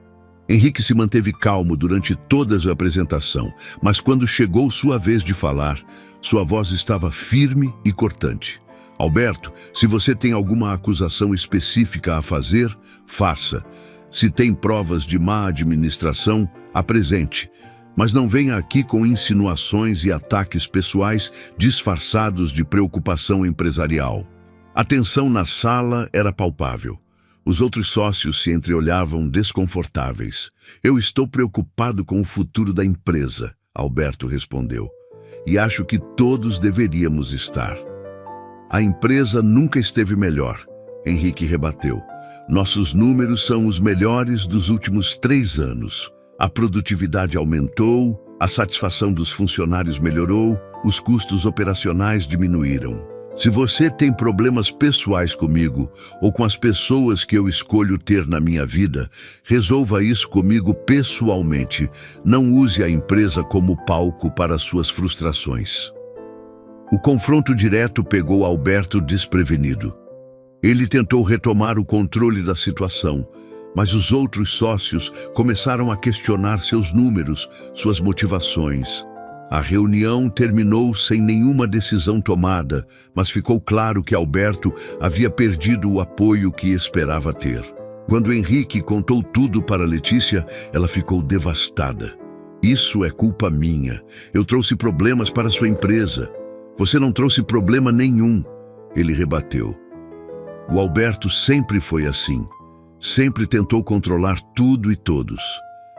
Henrique se manteve calmo durante toda a apresentação, mas quando chegou sua vez de falar, sua voz estava firme e cortante. Alberto, se você tem alguma acusação específica a fazer, faça. Se tem provas de má administração, apresente. Mas não venha aqui com insinuações e ataques pessoais disfarçados de preocupação empresarial. A tensão na sala era palpável. Os outros sócios se entreolhavam desconfortáveis. Eu estou preocupado com o futuro da empresa, Alberto respondeu. E acho que todos deveríamos estar. A empresa nunca esteve melhor, Henrique rebateu. Nossos números são os melhores dos últimos 3 anos. A produtividade aumentou, a satisfação dos funcionários melhorou, os custos operacionais diminuíram. Se você tem problemas pessoais comigo ou com as pessoas que eu escolho ter na minha vida, resolva isso comigo pessoalmente. Não use a empresa como palco para suas frustrações. O confronto direto pegou Alberto desprevenido. Ele tentou retomar o controle da situação, mas os outros sócios começaram a questionar seus números, suas motivações. A reunião terminou sem nenhuma decisão tomada, mas ficou claro que Alberto havia perdido o apoio que esperava ter. Quando Henrique contou tudo para Letícia, ela ficou devastada. Isso é culpa minha. Eu trouxe problemas para sua empresa. Você não trouxe problema nenhum, ele rebateu. O Alberto sempre foi assim. Sempre tentou controlar tudo e todos.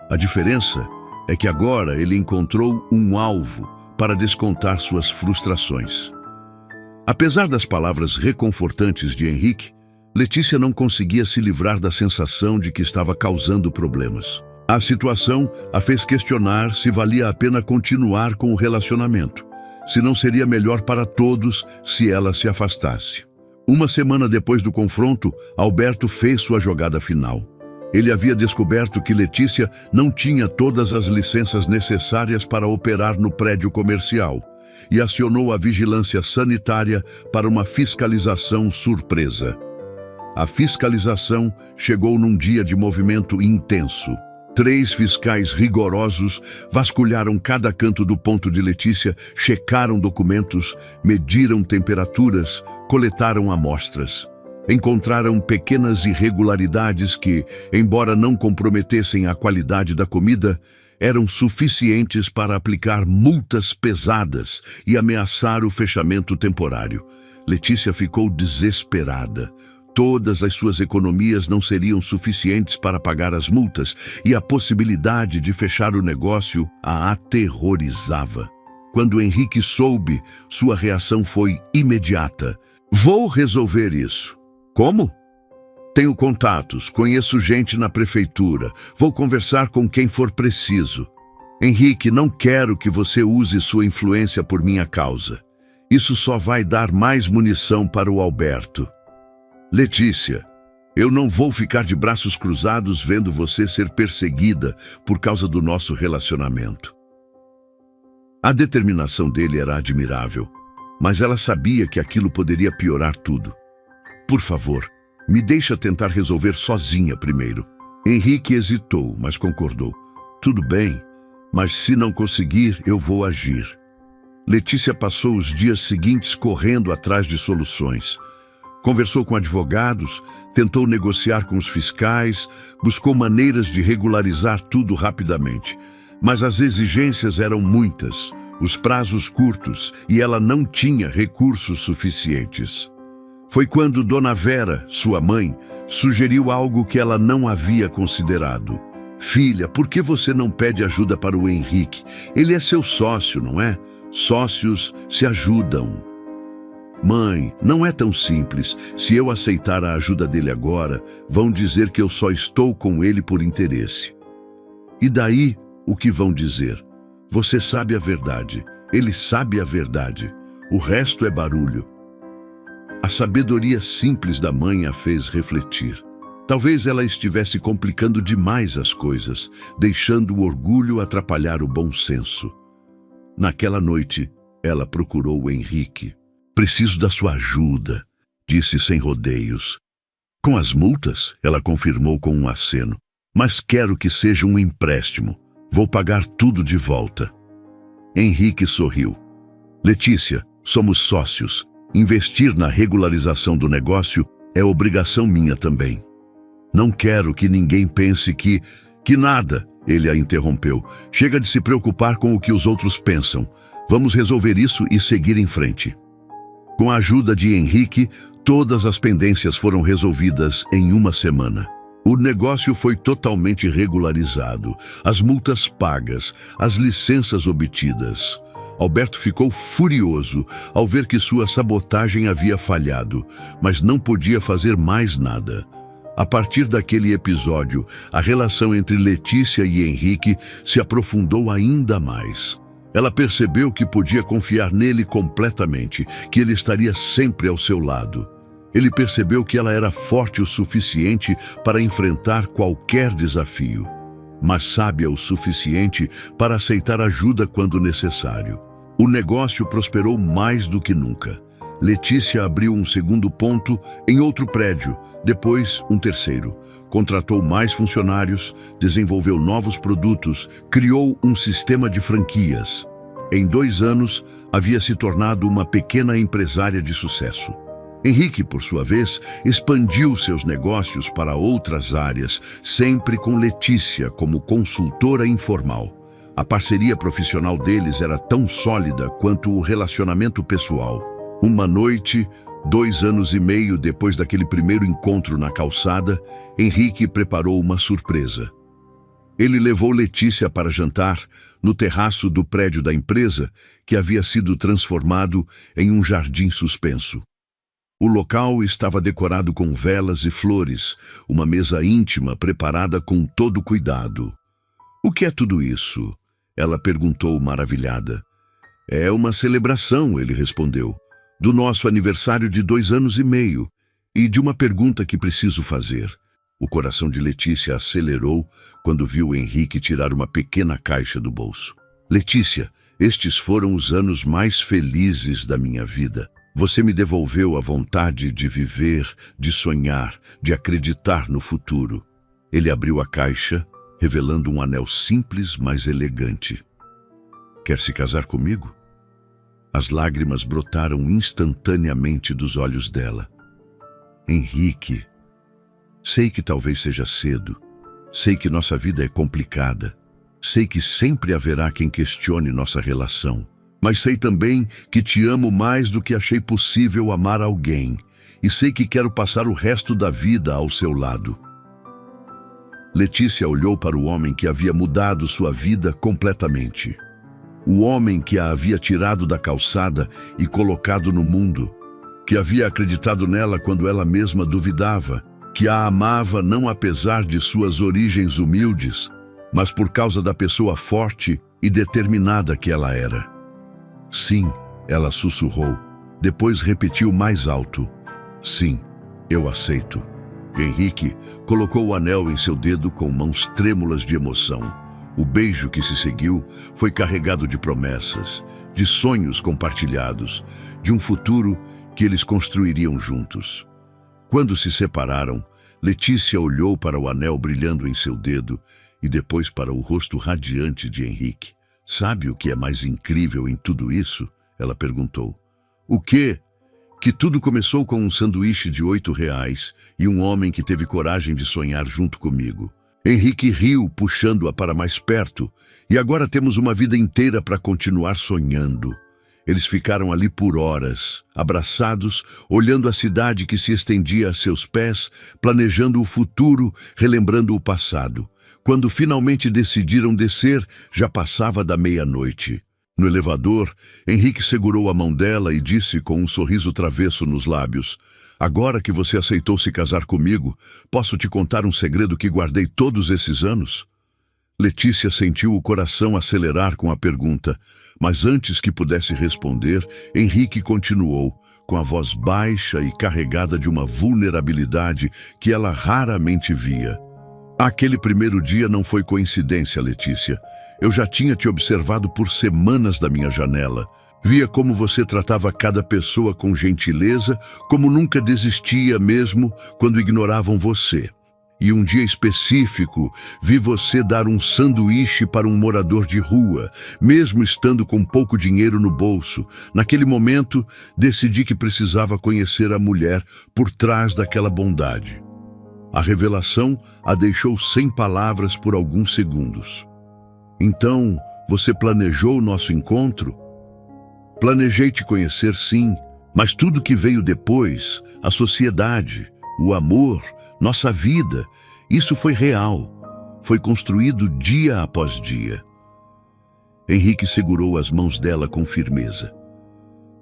A diferença é que agora ele encontrou um alvo para descontar suas frustrações. Apesar das palavras reconfortantes de Henrique, Letícia não conseguia se livrar da sensação de que estava causando problemas. A situação a fez questionar se valia a pena continuar com o relacionamento, se não seria melhor para todos se ela se afastasse. Uma semana depois do confronto, Alberto fez sua jogada final. Ele havia descoberto que Letícia não tinha todas as licenças necessárias para operar no prédio comercial e acionou a vigilância sanitária para uma fiscalização surpresa. A fiscalização chegou num dia de movimento intenso. 3 fiscais rigorosos vasculharam cada canto do ponto de Letícia, checaram documentos, mediram temperaturas, coletaram amostras. Encontraram pequenas irregularidades que, embora não comprometessem a qualidade da comida, eram suficientes para aplicar multas pesadas e ameaçar o fechamento temporário. Letícia ficou desesperada. Todas as suas economias não seriam suficientes para pagar as multas e a possibilidade de fechar o negócio a aterrorizava. Quando Henrique soube, sua reação foi imediata. Vou resolver isso. Como? Tenho contatos, conheço gente na prefeitura, vou conversar com quem for preciso. Henrique, não quero que você use sua influência por minha causa. Isso só vai dar mais munição para o Alberto. Letícia, eu não vou ficar de braços cruzados vendo você ser perseguida por causa do nosso relacionamento. A determinação dele era admirável, mas ela sabia que aquilo poderia piorar tudo. Por favor, me deixa tentar resolver sozinha primeiro. Henrique hesitou, mas concordou. Tudo bem, mas se não conseguir, eu vou agir. Letícia passou os dias seguintes correndo atrás de soluções. Conversou com advogados, tentou negociar com os fiscais, buscou maneiras de regularizar tudo rapidamente. Mas as exigências eram muitas, os prazos curtos, e ela não tinha recursos suficientes. Foi quando Dona Vera, sua mãe, sugeriu algo que ela não havia considerado. Filha, por que você não pede ajuda para o Henrique? Ele é seu sócio, não é? Sócios se ajudam. Mãe, não é tão simples. Se eu aceitar a ajuda dele agora, vão dizer que eu só estou com ele por interesse. E daí, o que vão dizer? Você sabe a verdade. Ele sabe a verdade. O resto é barulho. A sabedoria simples da mãe a fez refletir. Talvez ela estivesse complicando demais as coisas, deixando o orgulho atrapalhar o bom senso. Naquela noite, ela procurou o Henrique. Preciso da sua ajuda, disse sem rodeios. Com as multas, ela confirmou com um aceno. Mas quero que seja um empréstimo. Vou pagar tudo de volta. Henrique sorriu. Letícia, somos sócios. Investir na regularização do negócio é obrigação minha também. Não quero que ninguém pense que nada, ele a interrompeu. Chega de se preocupar com o que os outros pensam. Vamos resolver isso e seguir em frente. Com a ajuda de Henrique, todas as pendências foram resolvidas em uma semana. O negócio foi totalmente regularizado, as multas pagas, as licenças obtidas. Alberto ficou furioso ao ver que sua sabotagem havia falhado, mas não podia fazer mais nada. A partir daquele episódio, a relação entre Letícia e Henrique se aprofundou ainda mais. Ela percebeu que podia confiar nele completamente, que ele estaria sempre ao seu lado. Ele percebeu que ela era forte o suficiente para enfrentar qualquer desafio, mas sábia o suficiente para aceitar ajuda quando necessário. O negócio prosperou mais do que nunca. Letícia abriu um segundo ponto em outro prédio, depois um terceiro. Contratou mais funcionários, desenvolveu novos produtos, criou um sistema de franquias. Em 2 anos, havia se tornado uma pequena empresária de sucesso. Henrique, por sua vez, expandiu seus negócios para outras áreas, sempre com Letícia como consultora informal. A parceria profissional deles era tão sólida quanto o relacionamento pessoal. Uma noite, 2 anos e meio depois daquele primeiro encontro na calçada, Henrique preparou uma surpresa. Ele levou Letícia para jantar no terraço do prédio da empresa, que havia sido transformado em um jardim suspenso. O local estava decorado com velas e flores, uma mesa íntima preparada com todo cuidado. "O que é tudo isso?" ela perguntou maravilhada. "É uma celebração", ele respondeu, "do nosso aniversário de 2 anos e meio e de uma pergunta que preciso fazer." O coração de Letícia acelerou quando viu Henrique tirar uma pequena caixa do bolso. "Letícia, estes foram os anos mais felizes da minha vida. Você me devolveu a vontade de viver, de sonhar, de acreditar no futuro." Ele abriu a caixa, revelando um anel simples, mas elegante. "Quer se casar comigo?" As lágrimas brotaram instantaneamente dos olhos dela. "Henrique, sei que talvez seja cedo. Sei que nossa vida é complicada. Sei que sempre haverá quem questione nossa relação. Mas sei também que te amo mais do que achei possível amar alguém. E sei que quero passar o resto da vida ao seu lado." Letícia olhou para o homem que havia mudado sua vida completamente. O homem que a havia tirado da calçada e colocado no mundo. Que havia acreditado nela quando ela mesma duvidava. Que a amava não apesar de suas origens humildes, mas por causa da pessoa forte e determinada que ela era. "Sim", ela sussurrou. Depois repetiu mais alto. "Sim, eu aceito." Henrique colocou o anel em seu dedo com mãos trêmulas de emoção. O beijo que se seguiu foi carregado de promessas, de sonhos compartilhados, de um futuro que eles construiriam juntos. Quando se separaram, Letícia olhou para o anel brilhando em seu dedo e depois para o rosto radiante de Henrique. "Sabe o que é mais incrível em tudo isso?" ela perguntou. "O quê?" "Que tudo começou com um sanduíche de R$ 8 e um homem que teve coragem de sonhar junto comigo." Henrique riu, puxando-a para mais perto, "E agora temos uma vida inteira para continuar sonhando." Eles ficaram ali por horas, abraçados, olhando a cidade que se estendia a seus pés, planejando o futuro, relembrando o passado. Quando finalmente decidiram descer, já passava da meia-noite. No elevador, Henrique segurou a mão dela e disse com um sorriso travesso nos lábios: "Agora que você aceitou se casar comigo, posso te contar um segredo que guardei todos esses anos?" Letícia sentiu o coração acelerar com a pergunta, mas antes que pudesse responder, Henrique continuou, com a voz baixa e carregada de uma vulnerabilidade que ela raramente via. "Aquele primeiro dia não foi coincidência, Letícia. Eu já tinha te observado por semanas da minha janela. Via como você tratava cada pessoa com gentileza, como nunca desistia mesmo quando ignoravam você. E um dia específico, vi você dar um sanduíche para um morador de rua, mesmo estando com pouco dinheiro no bolso. Naquele momento, decidi que precisava conhecer a mulher por trás daquela bondade. A revelação a deixou sem palavras por alguns segundos. Então, você planejou nosso encontro? Planejei te conhecer, sim, mas tudo que veio depois, a sociedade, o amor, nossa vida, isso foi real, foi construído dia após dia. Henrique segurou as mãos dela com firmeza.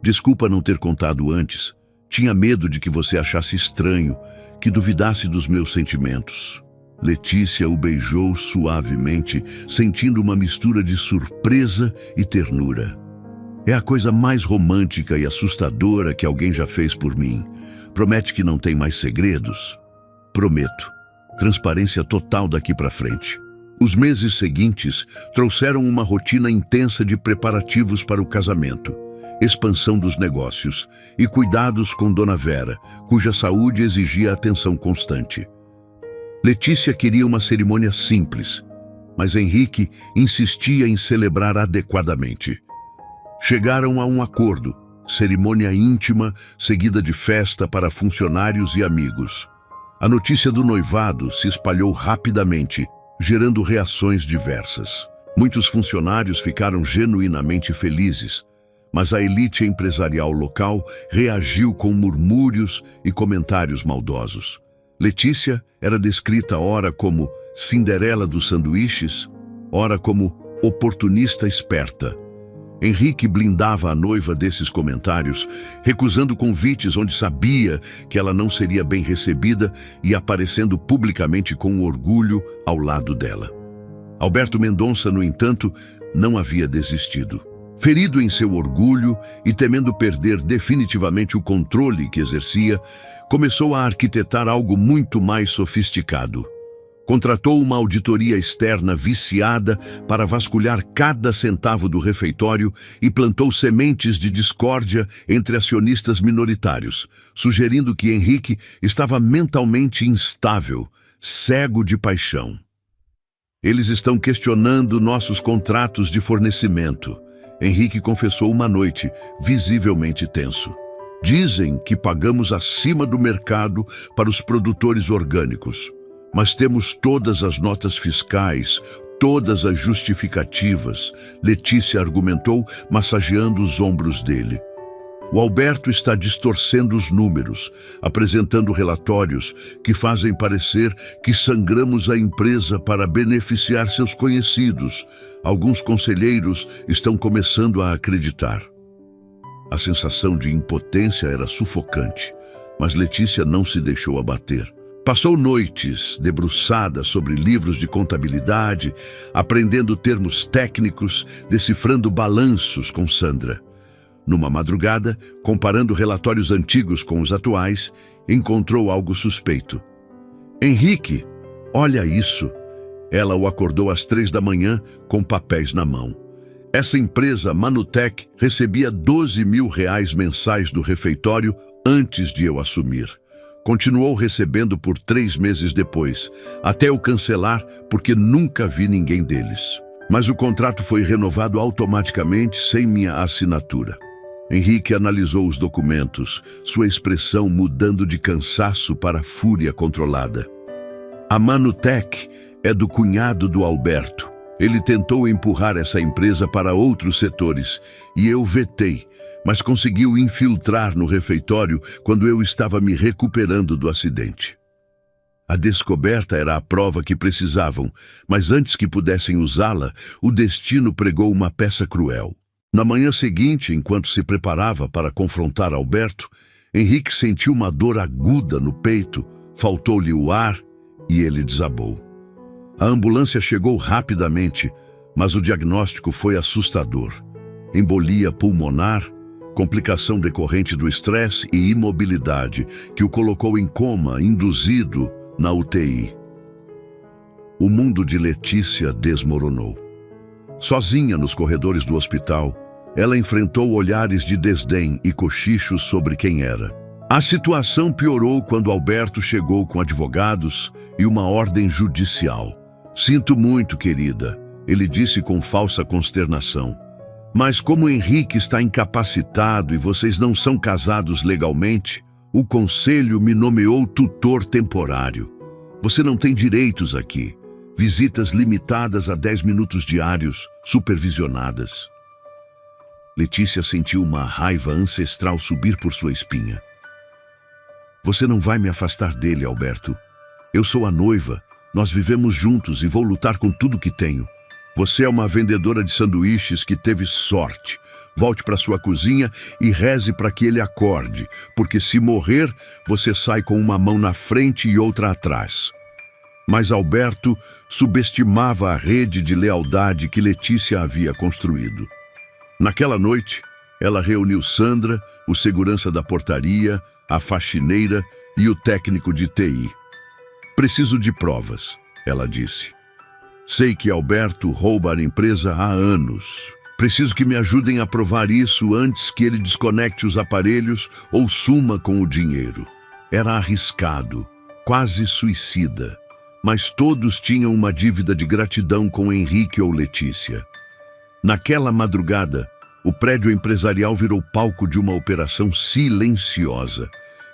Desculpa não ter contado antes, tinha medo de que você achasse estranho, que duvidasse dos meus sentimentos. Letícia o beijou suavemente, sentindo uma mistura de surpresa e ternura. É a coisa mais romântica e assustadora que alguém já fez por mim. Promete que não tem mais segredos? Prometo. Transparência total daqui para frente. Os meses seguintes trouxeram uma rotina intensa de preparativos para o casamento, expansão dos negócios e cuidados com Dona Vera, cuja saúde exigia atenção constante. Letícia queria uma cerimônia simples, mas Henrique insistia em celebrar adequadamente. Chegaram a um acordo, cerimônia íntima, seguida de festa para funcionários e amigos. A notícia do noivado se espalhou rapidamente, gerando reações diversas. Muitos funcionários ficaram genuinamente felizes, mas a elite empresarial local reagiu com murmúrios e comentários maldosos. Letícia era descrita ora como Cinderela dos sanduíches, ora como oportunista esperta. Henrique blindava a noiva desses comentários, recusando convites onde sabia que ela não seria bem recebida e aparecendo publicamente com orgulho ao lado dela. Alberto Mendonça, no entanto, não havia desistido. Ferido em seu orgulho e temendo perder definitivamente o controle que exercia, começou a arquitetar algo muito mais sofisticado. Contratou uma auditoria externa viciada para vasculhar cada centavo do refeitório e plantou sementes de discórdia entre acionistas minoritários, sugerindo que Henrique estava mentalmente instável, cego de paixão. Eles estão questionando nossos contratos de fornecimento. Henrique confessou uma noite, visivelmente tenso. Dizem que pagamos acima do mercado para os produtores orgânicos. Mas temos todas as notas fiscais, todas as justificativas, Letícia argumentou, massageando os ombros dele. O Alberto está distorcendo os números, apresentando relatórios que fazem parecer que sangramos a empresa para beneficiar seus conhecidos. Alguns conselheiros estão começando a acreditar. A sensação de impotência era sufocante, mas Letícia não se deixou abater. Passou noites debruçada sobre livros de contabilidade, aprendendo termos técnicos, decifrando balanços com Sandra. Numa madrugada, comparando relatórios antigos com os atuais, encontrou algo suspeito. Henrique, olha isso! Ela o acordou às 3 da manhã com papéis na mão. Essa empresa, Manutec, recebia R$12 mil mensais do refeitório antes de eu assumir. Continuou recebendo por 3 meses depois, até eu cancelar porque nunca vi ninguém deles. Mas o contrato foi renovado automaticamente sem minha assinatura. Henrique analisou os documentos, sua expressão mudando de cansaço para fúria controlada. A Manutec é do cunhado do Alberto. Ele tentou empurrar essa empresa para outros setores e eu vetei, mas conseguiu infiltrar no refeitório quando eu estava me recuperando do acidente. A descoberta era a prova que precisavam, mas antes que pudessem usá-la, o destino pregou uma peça cruel. Na manhã seguinte, enquanto se preparava para confrontar Alberto, Henrique sentiu uma dor aguda no peito, faltou-lhe o ar e ele desabou. A ambulância chegou rapidamente, mas o diagnóstico foi assustador. Embolia pulmonar, complicação decorrente do estresse e imobilidade, que o colocou em coma induzido na UTI. O mundo de Letícia desmoronou. Sozinha nos corredores do hospital, ela enfrentou olhares de desdém e cochichos sobre quem era. A situação piorou quando Alberto chegou com advogados e uma ordem judicial. Sinto muito, querida, ele disse com falsa consternação. Mas como Henrique está incapacitado e vocês não são casados legalmente, o conselho me nomeou tutor temporário. Você não tem direitos aqui. Visitas limitadas a 10 minutos diários, supervisionadas. Letícia sentiu uma raiva ancestral subir por sua espinha. Você não vai me afastar dele, Alberto. Eu sou a noiva, nós vivemos juntos e vou lutar com tudo que tenho. Você é uma vendedora de sanduíches que teve sorte. Volte para sua cozinha e reze para que ele acorde, porque se morrer, você sai com uma mão na frente e outra atrás. Mas Alberto subestimava a rede de lealdade que Letícia havia construído. Naquela noite, ela reuniu Sandra, o segurança da portaria, a faxineira e o técnico de TI. Preciso de provas, ela disse. Sei que Alberto rouba a empresa há anos. Preciso que me ajudem a provar isso antes que ele desconecte os aparelhos ou suma com o dinheiro. Era arriscado, quase suicida, mas todos tinham uma dívida de gratidão com Henrique ou Letícia. Naquela madrugada, o prédio empresarial virou palco de uma operação silenciosa.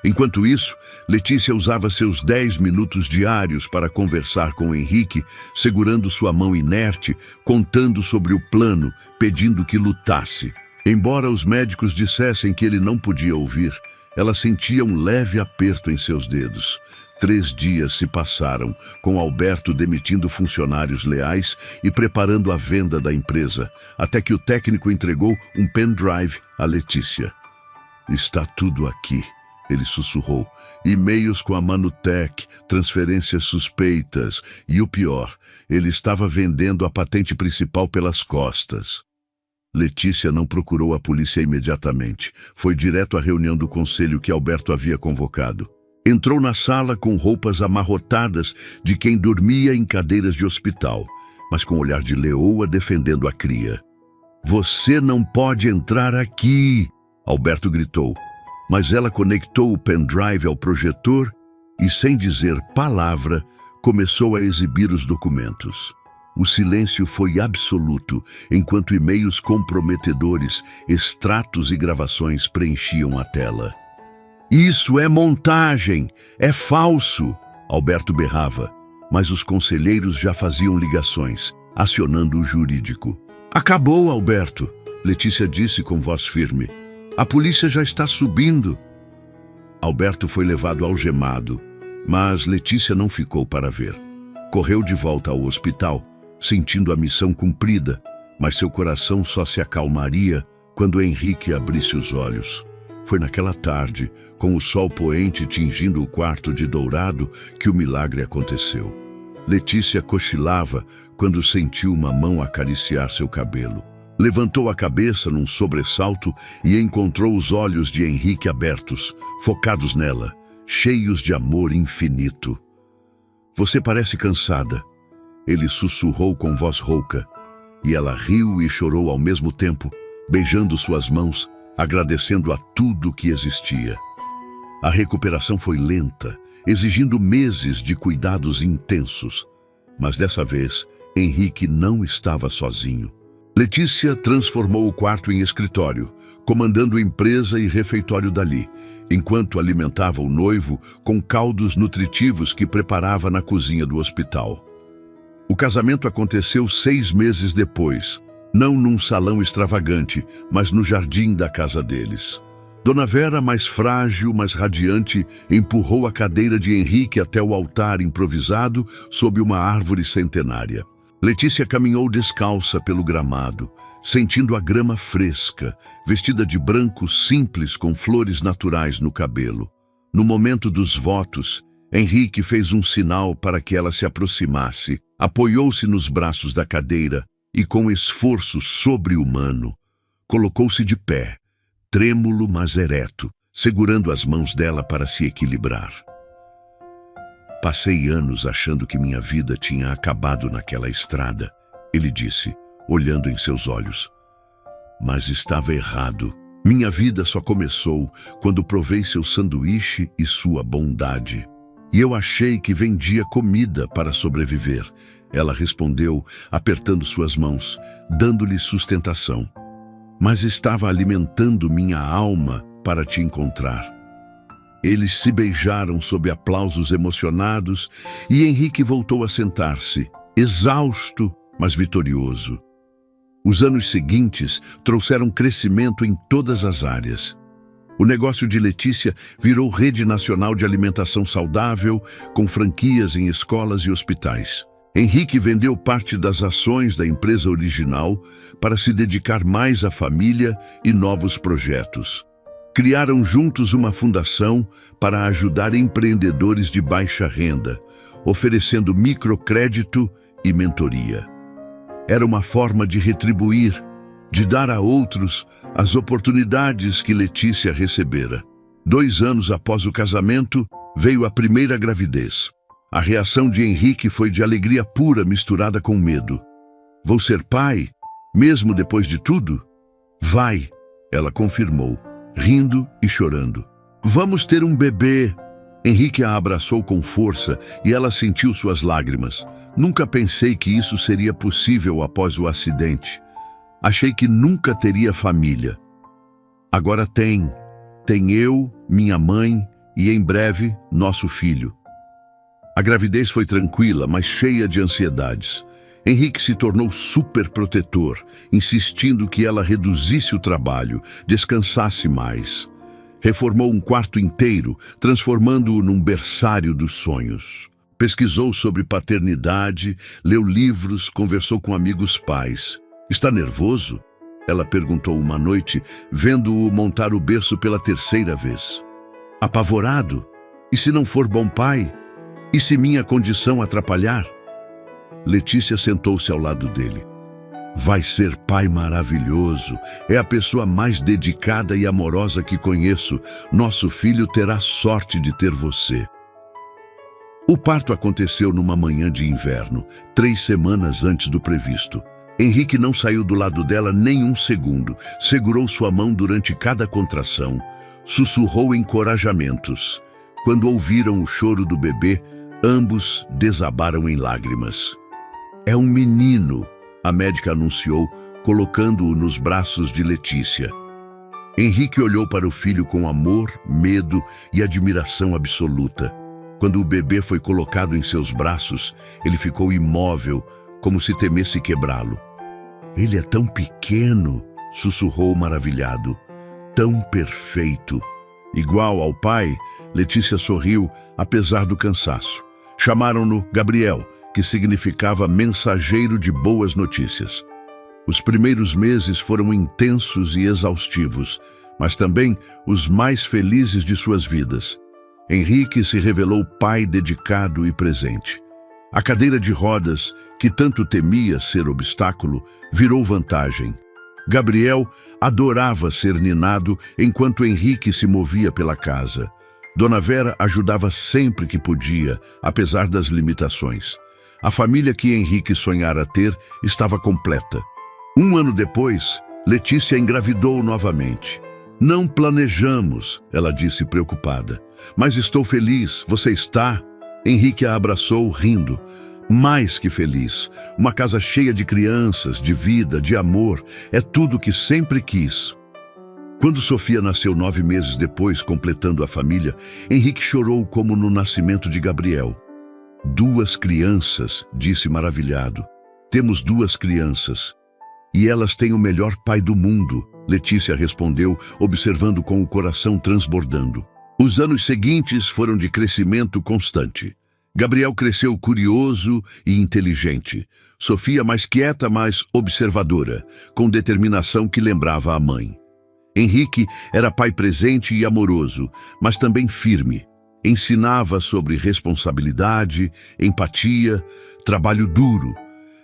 Enquanto isso, Letícia usava seus 10 minutos diários para conversar com Henrique, segurando sua mão inerte, contando sobre o plano, pedindo que lutasse. Embora os médicos dissessem que ele não podia ouvir, ela sentia um leve aperto em seus dedos. 3 dias se passaram, com Alberto demitindo funcionários leais e preparando a venda da empresa, até que o técnico entregou um pendrive a Letícia. Está tudo aqui, ele sussurrou. E-mails com a Manutec, transferências suspeitas e o pior, ele estava vendendo a patente principal pelas costas. Letícia não procurou a polícia imediatamente. Foi direto à reunião do conselho que Alberto havia convocado. Entrou na sala com roupas amarrotadas de quem dormia em cadeiras de hospital, mas com olhar de leoa defendendo a cria. Você não pode entrar aqui, Alberto gritou. Mas ela conectou o pendrive ao projetor e, sem dizer palavra, começou a exibir os documentos. O silêncio foi absoluto, enquanto e-mails comprometedores, extratos e gravações preenchiam a tela. Isso é montagem, é falso, Alberto berrava, mas os conselheiros já faziam ligações, acionando o jurídico. Acabou, Alberto, Letícia disse com voz firme. A polícia já está subindo. Alberto foi levado algemado, mas Letícia não ficou para ver. Correu de volta ao hospital, sentindo a missão cumprida, mas seu coração só se acalmaria quando Henrique abrisse os olhos. Foi naquela tarde, com o sol poente tingindo o quarto de dourado, que o milagre aconteceu. Letícia cochilava quando sentiu uma mão acariciar seu cabelo. Levantou a cabeça num sobressalto e encontrou os olhos de Henrique abertos, focados nela, cheios de amor infinito. Você parece cansada, ele sussurrou com voz rouca, e ela riu e chorou ao mesmo tempo, beijando suas mãos, agradecendo a tudo que existia. A recuperação foi lenta, exigindo meses de cuidados intensos, mas dessa vez, Henrique não estava sozinho. Letícia transformou o quarto em escritório, comandando empresa e refeitório dali, enquanto alimentava o noivo com caldos nutritivos que preparava na cozinha do hospital. O casamento aconteceu 6 meses depois, não num salão extravagante, mas no jardim da casa deles. Dona Vera, mais frágil, mais radiante, empurrou a cadeira de Henrique até o altar improvisado sob uma árvore centenária. Letícia caminhou descalça pelo gramado, sentindo a grama fresca, vestida de branco simples com flores naturais no cabelo. No momento dos votos, Henrique fez um sinal para que ela se aproximasse, apoiou-se nos braços da cadeira e, com esforço sobre-humano, colocou-se de pé, trêmulo mas ereto, segurando as mãos dela para se equilibrar. Passei anos achando que minha vida tinha acabado naquela estrada, ele disse, olhando em seus olhos. Mas estava errado. Minha vida só começou quando provei seu sanduíche e sua bondade. E eu achei que vendia comida para sobreviver. Ela respondeu, apertando suas mãos, dando-lhe sustentação. Mas estava alimentando minha alma para te encontrar. Eles se beijaram sob aplausos emocionados e Henrique voltou a sentar-se, exausto, mas vitorioso. Os anos seguintes trouxeram crescimento em todas as áreas. O negócio de Letícia virou rede nacional de alimentação saudável, com franquias em escolas e hospitais. Henrique vendeu parte das ações da empresa original para se dedicar mais à família e novos projetos. Criaram juntos uma fundação para ajudar empreendedores de baixa renda, oferecendo microcrédito e mentoria. Era uma forma de retribuir, de dar a outros as oportunidades que Letícia recebera. 2 anos após o casamento, veio a primeira gravidez. A reação de Henrique foi de alegria pura misturada com medo. Vou ser pai, mesmo depois de tudo? Vai, ela confirmou, rindo e chorando. Vamos ter um bebê. Henrique a abraçou com força e ela sentiu suas lágrimas. Nunca pensei que isso seria possível após o acidente. Achei que nunca teria família. Agora tem. Tem eu, minha mãe e, em breve, nosso filho. A gravidez foi tranquila, mas cheia de ansiedades. Henrique se tornou super protetor, insistindo que ela reduzisse o trabalho, descansasse mais. Reformou um quarto inteiro, transformando-o num berçário dos sonhos. Pesquisou sobre paternidade, leu livros, conversou com amigos pais. Está nervoso? Ela perguntou uma noite, vendo-o montar o berço pela 3ª vez. Apavorado? E se não for bom pai? E se minha condição atrapalhar? Letícia sentou-se ao lado dele. Vai ser pai maravilhoso. É a pessoa mais dedicada e amorosa que conheço. Nosso filho terá sorte de ter você. O parto aconteceu numa manhã de inverno, 3 semanas antes do previsto. Henrique não saiu do lado dela nem um segundo. Segurou sua mão durante cada contração. Sussurrou encorajamentos. Quando ouviram o choro do bebê, ambos desabaram em lágrimas. É um menino, a médica anunciou, colocando-o nos braços de Letícia. Henrique olhou para o filho com amor, medo e admiração absoluta. Quando o bebê foi colocado em seus braços, ele ficou imóvel, como se temesse quebrá-lo. Ele é tão pequeno, sussurrou maravilhado. Tão perfeito. Igual ao pai, Letícia sorriu, apesar do cansaço. Chamaram-no Gabriel, que significava mensageiro de boas notícias. Os primeiros meses foram intensos e exaustivos, mas também os mais felizes de suas vidas. Henrique se revelou pai dedicado e presente. A cadeira de rodas, que tanto temia ser obstáculo, virou vantagem. Gabriel adorava ser ninado enquanto Henrique se movia pela casa. Dona Vera ajudava sempre que podia, apesar das limitações. A família que Henrique sonhara ter estava completa. 1 ano depois, Letícia engravidou novamente. Não planejamos, ela disse preocupada. Mas estou feliz, você está? Henrique a abraçou, rindo. Mais que feliz. Uma casa cheia de crianças, de vida, de amor. É tudo o que sempre quis. Quando Sofia nasceu 9 meses depois, completando a família, Henrique chorou como no nascimento de Gabriel. 2 crianças, disse maravilhado. Temos 2 crianças. E elas têm o melhor pai do mundo, Letícia respondeu, observando com o coração transbordando. Os anos seguintes foram de crescimento constante. Gabriel cresceu curioso e inteligente. Sofia mais quieta, mais observadora, com determinação que lembrava a mãe. Henrique era pai presente e amoroso, mas também firme. Ensinava sobre responsabilidade, empatia, trabalho duro.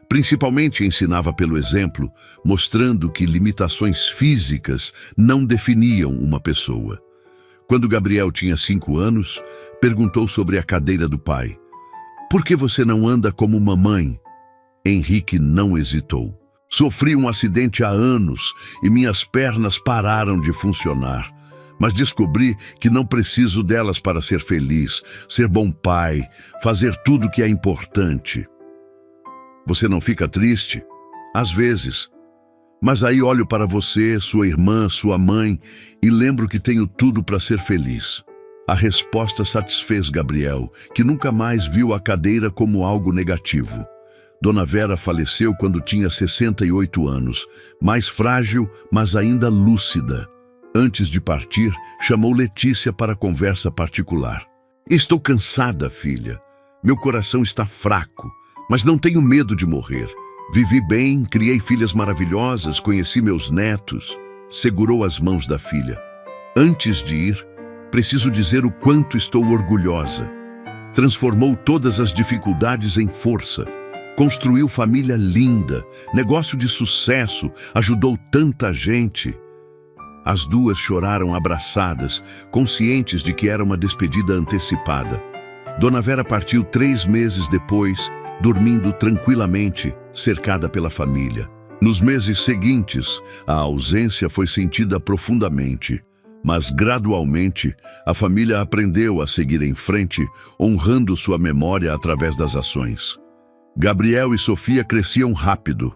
Principalmente ensinava pelo exemplo, mostrando que limitações físicas não definiam uma pessoa. Quando Gabriel tinha 5 anos, perguntou sobre a cadeira do pai. Por que você não anda como mamãe? Henrique não hesitou. Sofri um acidente há anos e minhas pernas pararam de funcionar. Mas descobri que não preciso delas para ser feliz, ser bom pai, fazer tudo que é importante. Você não fica triste? Às vezes. Mas aí olho para você, sua irmã, sua mãe, e lembro que tenho tudo para ser feliz. A resposta satisfez Gabriel, que nunca mais viu a cadeira como algo negativo. Dona Vera faleceu quando tinha 68 anos, mais frágil, mas ainda lúcida. Antes de partir, chamou Letícia para conversa particular. Estou cansada, filha. Meu coração está fraco, mas não tenho medo de morrer. Vivi bem, criei filhas maravilhosas, conheci meus netos. Segurou as mãos da filha. Antes de ir, preciso dizer o quanto estou orgulhosa. Transformou todas as dificuldades em força. Construiu família linda, negócio de sucesso, ajudou tanta gente. As duas choraram abraçadas, conscientes de que era uma despedida antecipada. Dona Vera partiu 3 meses depois, dormindo tranquilamente, cercada pela família. Nos meses seguintes, a ausência foi sentida profundamente, mas gradualmente a família aprendeu a seguir em frente, honrando sua memória através das ações. Gabriel e Sofia cresciam rápido.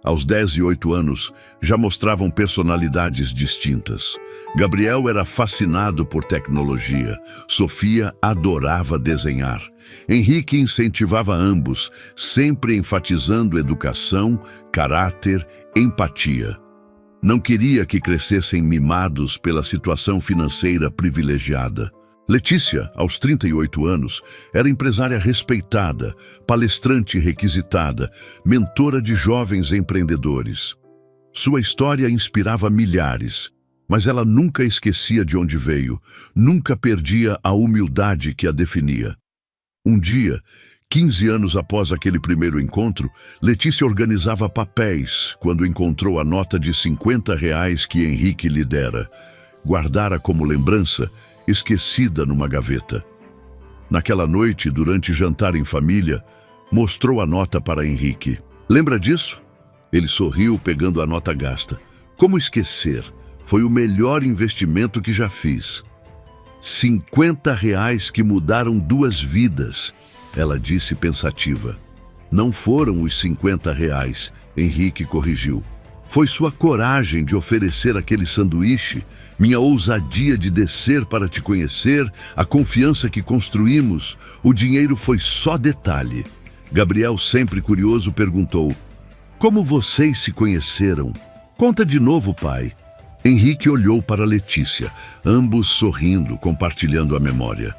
Aos 10 e 8 anos, já mostravam personalidades distintas. Gabriel era fascinado por tecnologia. Sofia adorava desenhar. Henrique incentivava ambos, sempre enfatizando educação, caráter, empatia. Não queria que crescessem mimados pela situação financeira privilegiada. Letícia, aos 38 anos, era empresária respeitada, palestrante requisitada, mentora de jovens empreendedores. Sua história inspirava milhares, mas ela nunca esquecia de onde veio, nunca perdia a humildade que a definia. Um dia, 15 anos após aquele primeiro encontro, Letícia organizava papéis quando encontrou a nota de R$ 50 que Henrique lhe dera. Guardara como lembrança, esquecida numa gaveta. Naquela noite, durante jantar em família, mostrou a nota para Henrique. Lembra disso? Ele sorriu pegando a nota gasta. Como esquecer? Foi o melhor investimento que já fiz. R$ 50 que mudaram 2 vidas, ela disse pensativa. Não foram os R$ 50, Henrique corrigiu. Foi sua coragem de oferecer aquele sanduíche, minha ousadia de descer para te conhecer, a confiança que construímos. O dinheiro foi só detalhe. Gabriel, sempre curioso, perguntou: como vocês se conheceram? Conta de novo, pai. Henrique olhou para Letícia, ambos sorrindo, compartilhando a memória.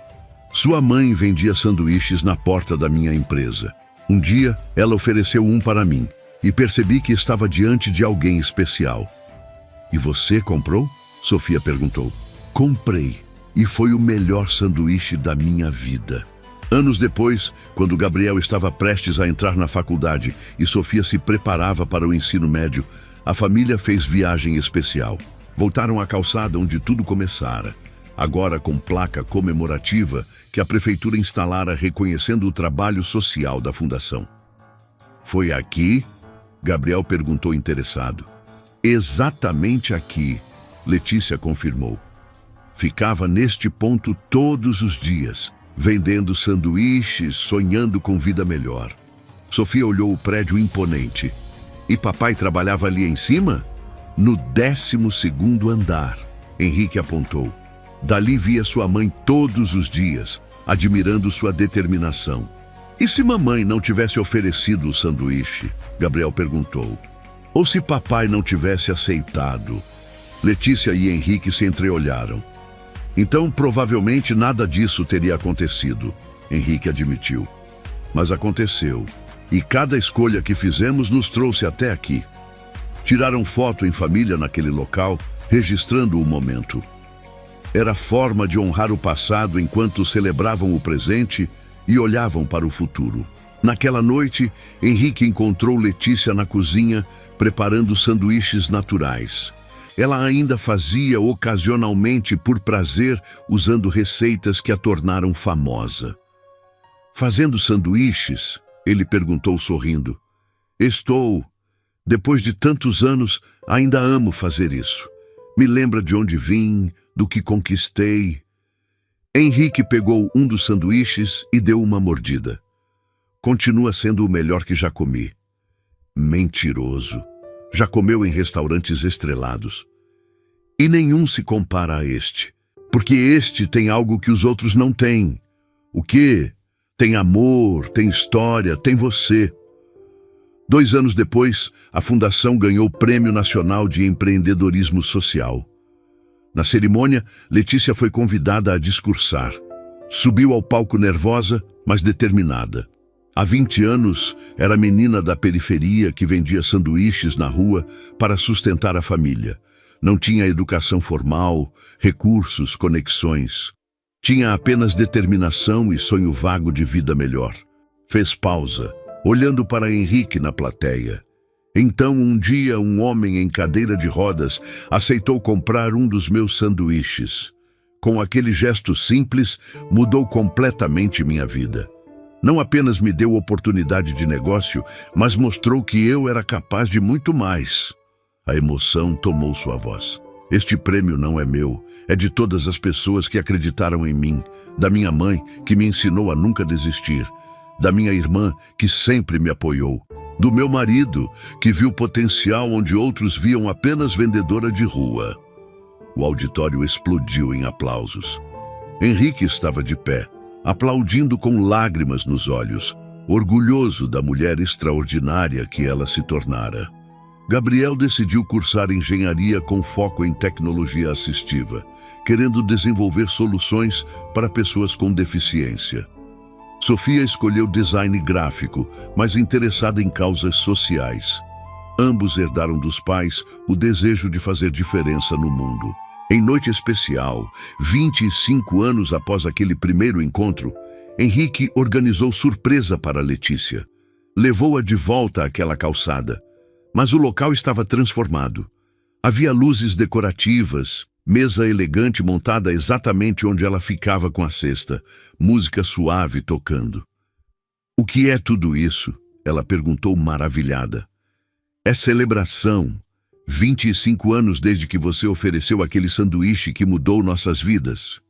Sua mãe vendia sanduíches na porta da minha empresa. Um dia, ela ofereceu um para mim e percebi que estava diante de alguém especial. E você comprou? Sofia perguntou. Comprei, e foi o melhor sanduíche da minha vida. Anos depois, quando Gabriel estava prestes a entrar na faculdade e Sofia se preparava para o ensino médio, a família fez viagem especial. Voltaram à calçada onde tudo começara, agora com placa comemorativa que a prefeitura instalara reconhecendo o trabalho social da fundação. Foi aqui? Gabriel perguntou interessado. Exatamente aqui, Letícia confirmou. Ficava neste ponto todos os dias, vendendo sanduíches, sonhando com vida melhor. Sofia olhou o prédio imponente. E papai trabalhava ali em cima? No 12º andar, Henrique apontou. Dali via sua mãe todos os dias, admirando sua determinação. E se mamãe não tivesse oferecido o sanduíche? Gabriel perguntou. Ou se papai não tivesse aceitado? Letícia e Henrique se entreolharam. Então, provavelmente nada disso teria acontecido, Henrique admitiu. Mas aconteceu, e cada escolha que fizemos nos trouxe até aqui. Tiraram foto em família naquele local, registrando o momento. Era forma de honrar o passado enquanto celebravam o presente e olhavam para o futuro. Naquela noite, Henrique encontrou Letícia na cozinha, preparando sanduíches naturais. Ela ainda fazia ocasionalmente por prazer, usando receitas que a tornaram famosa. Fazendo sanduíches? Ele perguntou sorrindo. Estou. Depois de tantos anos, ainda amo fazer isso. Me lembra de onde vim, do que conquistei. Henrique pegou um dos sanduíches e deu uma mordida. Continua sendo o melhor que já comi. Mentiroso. Já comeu em restaurantes estrelados. E nenhum se compara a este. Porque este tem algo que os outros não têm. O quê? Tem amor, tem história, tem você. 2 anos depois, a Fundação ganhou o Prêmio Nacional de Empreendedorismo Social. Na cerimônia, Letícia foi convidada a discursar. Subiu ao palco nervosa, mas determinada. Há 20 anos, era menina da periferia que vendia sanduíches na rua para sustentar a família. Não tinha educação formal, recursos, conexões. Tinha apenas determinação e sonho vago de vida melhor. Fez pausa, olhando para Henrique na plateia. Então, um dia, um homem em cadeira de rodas aceitou comprar um dos meus sanduíches. Com aquele gesto simples, mudou completamente minha vida. Não apenas me deu oportunidade de negócio, mas mostrou que eu era capaz de muito mais. A emoção tomou sua voz. Este prêmio não é meu, é de todas as pessoas que acreditaram em mim, da minha mãe, que me ensinou a nunca desistir, da minha irmã, que sempre me apoiou, do meu marido, que viu potencial onde outros viam apenas vendedora de rua. O auditório explodiu em aplausos. Henrique estava de pé, aplaudindo com lágrimas nos olhos, orgulhoso da mulher extraordinária que ela se tornara. Gabriel decidiu cursar engenharia com foco em tecnologia assistiva, querendo desenvolver soluções para pessoas com deficiência. Sofia escolheu design gráfico, mas interessada em causas sociais. Ambos herdaram dos pais o desejo de fazer diferença no mundo. Em noite especial, 25 anos após aquele primeiro encontro, Henrique organizou surpresa para Letícia. Levou-a de volta àquela calçada. Mas o local estava transformado. Havia luzes decorativas, mesa elegante montada exatamente onde ela ficava com a cesta, música suave tocando. "O que é tudo isso?" ela perguntou maravilhada. "É celebração. 25 anos desde que você ofereceu aquele sanduíche que mudou nossas vidas."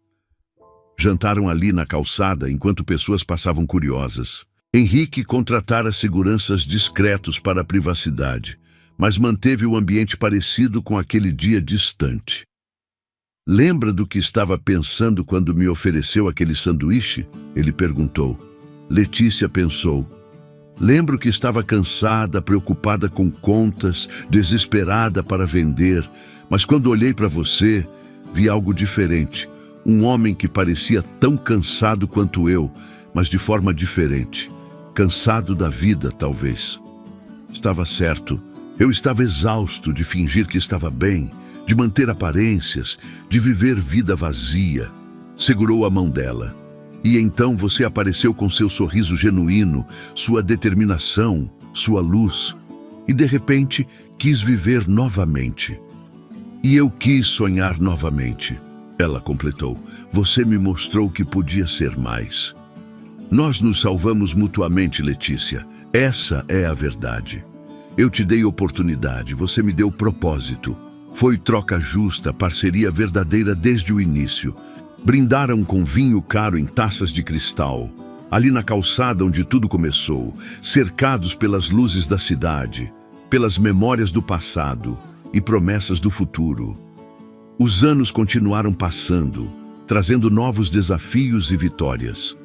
Jantaram ali na calçada enquanto pessoas passavam curiosas. Henrique contratara seguranças discretos para a privacidade, mas manteve o ambiente parecido com aquele dia distante. "Lembra do que estava pensando quando me ofereceu aquele sanduíche?" ele perguntou. Letícia pensou. "Lembro que estava cansada, preocupada com contas, desesperada para vender, mas quando olhei para você, vi algo diferente. Um homem que parecia tão cansado quanto eu, mas de forma diferente. Cansado da vida, talvez." Estava certo. Eu estava exausto de fingir que estava bem, de manter aparências, de viver vida vazia. Segurou a mão dela. "E então você apareceu com seu sorriso genuíno, sua determinação, sua luz. E de repente quis viver novamente. E eu quis sonhar novamente." Ela completou. "Você me mostrou que podia ser mais." Nós nos salvamos mutuamente, Letícia. Essa é a verdade. Eu te dei oportunidade, você me deu propósito. Foi troca justa, parceria verdadeira desde o início. Brindaram com vinho caro em taças de cristal, ali na calçada onde tudo começou, cercados pelas luzes da cidade, pelas memórias do passado e promessas do futuro. Os anos continuaram passando, trazendo novos desafios e vitórias.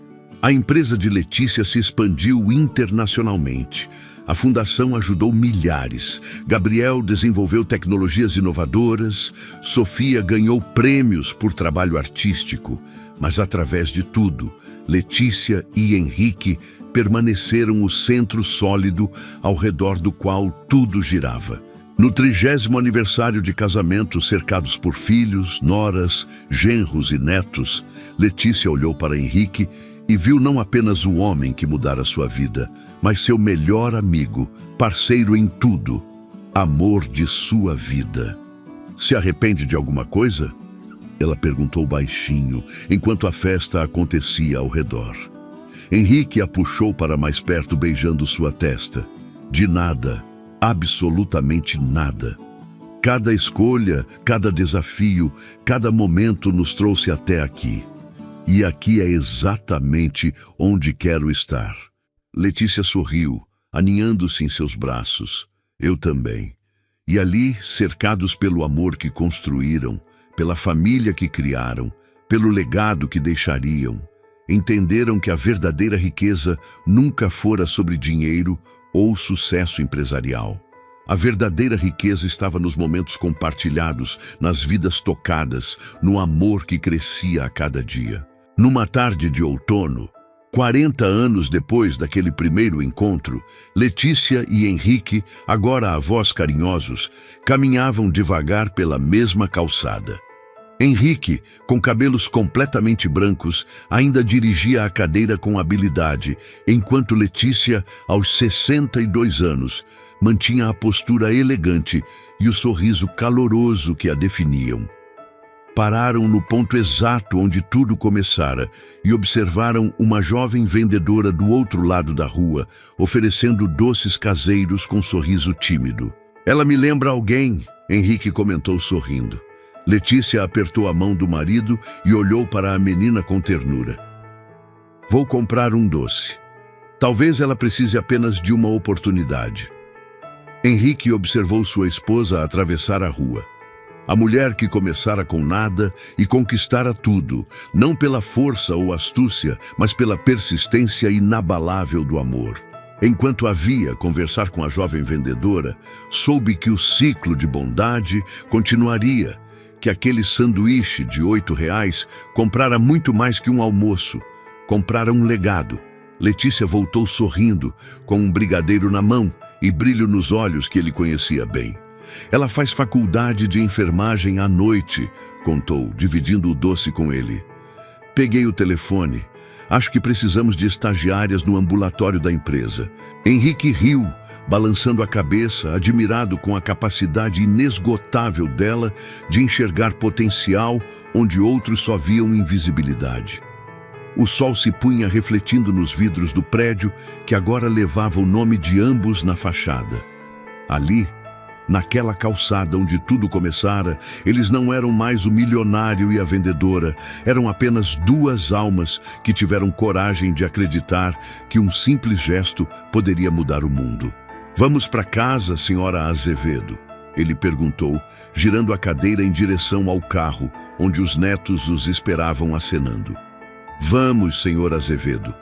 A empresa de Letícia se expandiu internacionalmente. A fundação ajudou milhares. Gabriel desenvolveu tecnologias inovadoras. Sofia ganhou prêmios por trabalho artístico. Mas através de tudo, Letícia e Henrique permaneceram o centro sólido ao redor do qual tudo girava. No 30º aniversário de casamento, cercados por filhos, noras, genros e netos, Letícia olhou para Henrique e viu não apenas o homem que mudara sua vida, mas seu melhor amigo, parceiro em tudo, amor de sua vida. "Se arrepende de alguma coisa?" ela perguntou baixinho, enquanto a festa acontecia ao redor. Henrique a puxou para mais perto, beijando sua testa. "De nada. absolutamente nada. Cada escolha, cada desafio, cada momento nos trouxe até aqui. E aqui é exatamente onde quero estar. Letícia sorriu, aninhando-se em seus braços. Eu também. E ali, cercados pelo amor que construíram, pela família que criaram, pelo legado que deixariam, entenderam que a verdadeira riqueza nunca fora sobre dinheiro ou sucesso empresarial. A verdadeira riqueza estava nos momentos compartilhados, nas vidas tocadas, no amor que crescia a cada dia. Numa tarde de outono, 40 anos depois daquele primeiro encontro, Letícia e Henrique, agora avós carinhosos, caminhavam devagar pela mesma calçada. Henrique, com cabelos completamente brancos, ainda dirigia a cadeira com habilidade, enquanto Letícia, aos 62 anos, mantinha a postura elegante e o sorriso caloroso que a definiam. Pararam no ponto exato onde tudo começara e observaram uma jovem vendedora do outro lado da rua, oferecendo doces caseiros com sorriso tímido. "Ela me lembra alguém", Henrique comentou sorrindo. Letícia apertou a mão do marido e olhou para a menina com ternura. "Vou comprar um doce. Talvez ela precise apenas de uma oportunidade." Henrique observou sua esposa atravessar a rua. A mulher que começara com nada e conquistara tudo, não pela força ou astúcia, mas pela persistência inabalável do amor. Enquanto havia conversar com a jovem vendedora, soube que o ciclo de bondade continuaria, que aquele sanduíche de R$ 8 comprara muito mais que um almoço, comprara um legado. Letícia voltou sorrindo, com um brigadeiro na mão e brilho nos olhos que ele conhecia bem. "Ela faz faculdade de enfermagem à noite", contou, dividindo o doce com ele. "Peguei o telefone. Acho que precisamos de estagiárias no ambulatório da empresa." Henrique riu, balançando a cabeça, admirado com a capacidade inesgotável dela de enxergar potencial onde outros só viam invisibilidade. O sol se punha refletindo nos vidros do prédio, que agora levava o nome de ambos na fachada. Ali, naquela calçada onde tudo começara, eles não eram mais o milionário e a vendedora, eram apenas duas almas que tiveram coragem de acreditar que um simples gesto poderia mudar o mundo. "Vamos para casa, senhora Azevedo?", ele perguntou, girando a cadeira em direção ao carro, onde os netos os esperavam acenando. "Vamos, senhor Azevedo",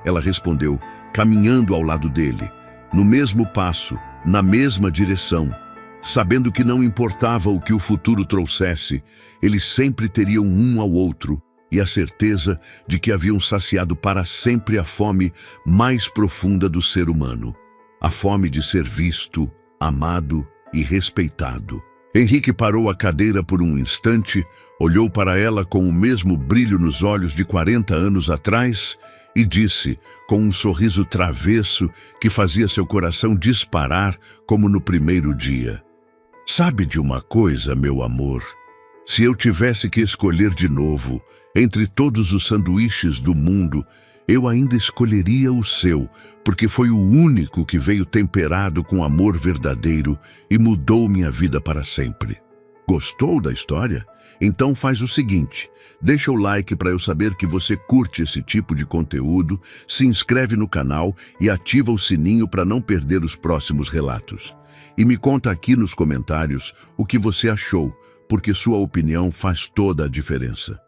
ela respondeu, caminhando ao lado dele, no mesmo passo, na mesma direção, sabendo que não importava o que o futuro trouxesse, eles sempre teriam um ao outro e a certeza de que haviam saciado para sempre a fome mais profunda do ser humano, a fome de ser visto, amado e respeitado. Henrique parou a cadeira por um instante, olhou para ela com o mesmo brilho nos olhos de 40 anos atrás e disse, com um sorriso travesso que fazia seu coração disparar como no primeiro dia: "Sabe de uma coisa, meu amor? Se eu tivesse que escolher de novo entre todos os sanduíches do mundo, eu ainda escolheria o seu, porque foi o único que veio temperado com amor verdadeiro e mudou minha vida para sempre." Gostou da história? Então faz o seguinte, deixa o like para eu saber que você curte esse tipo de conteúdo, se inscreve no canal e ativa o sininho para não perder os próximos relatos. E me conta aqui nos comentários o que você achou, porque sua opinião faz toda a diferença.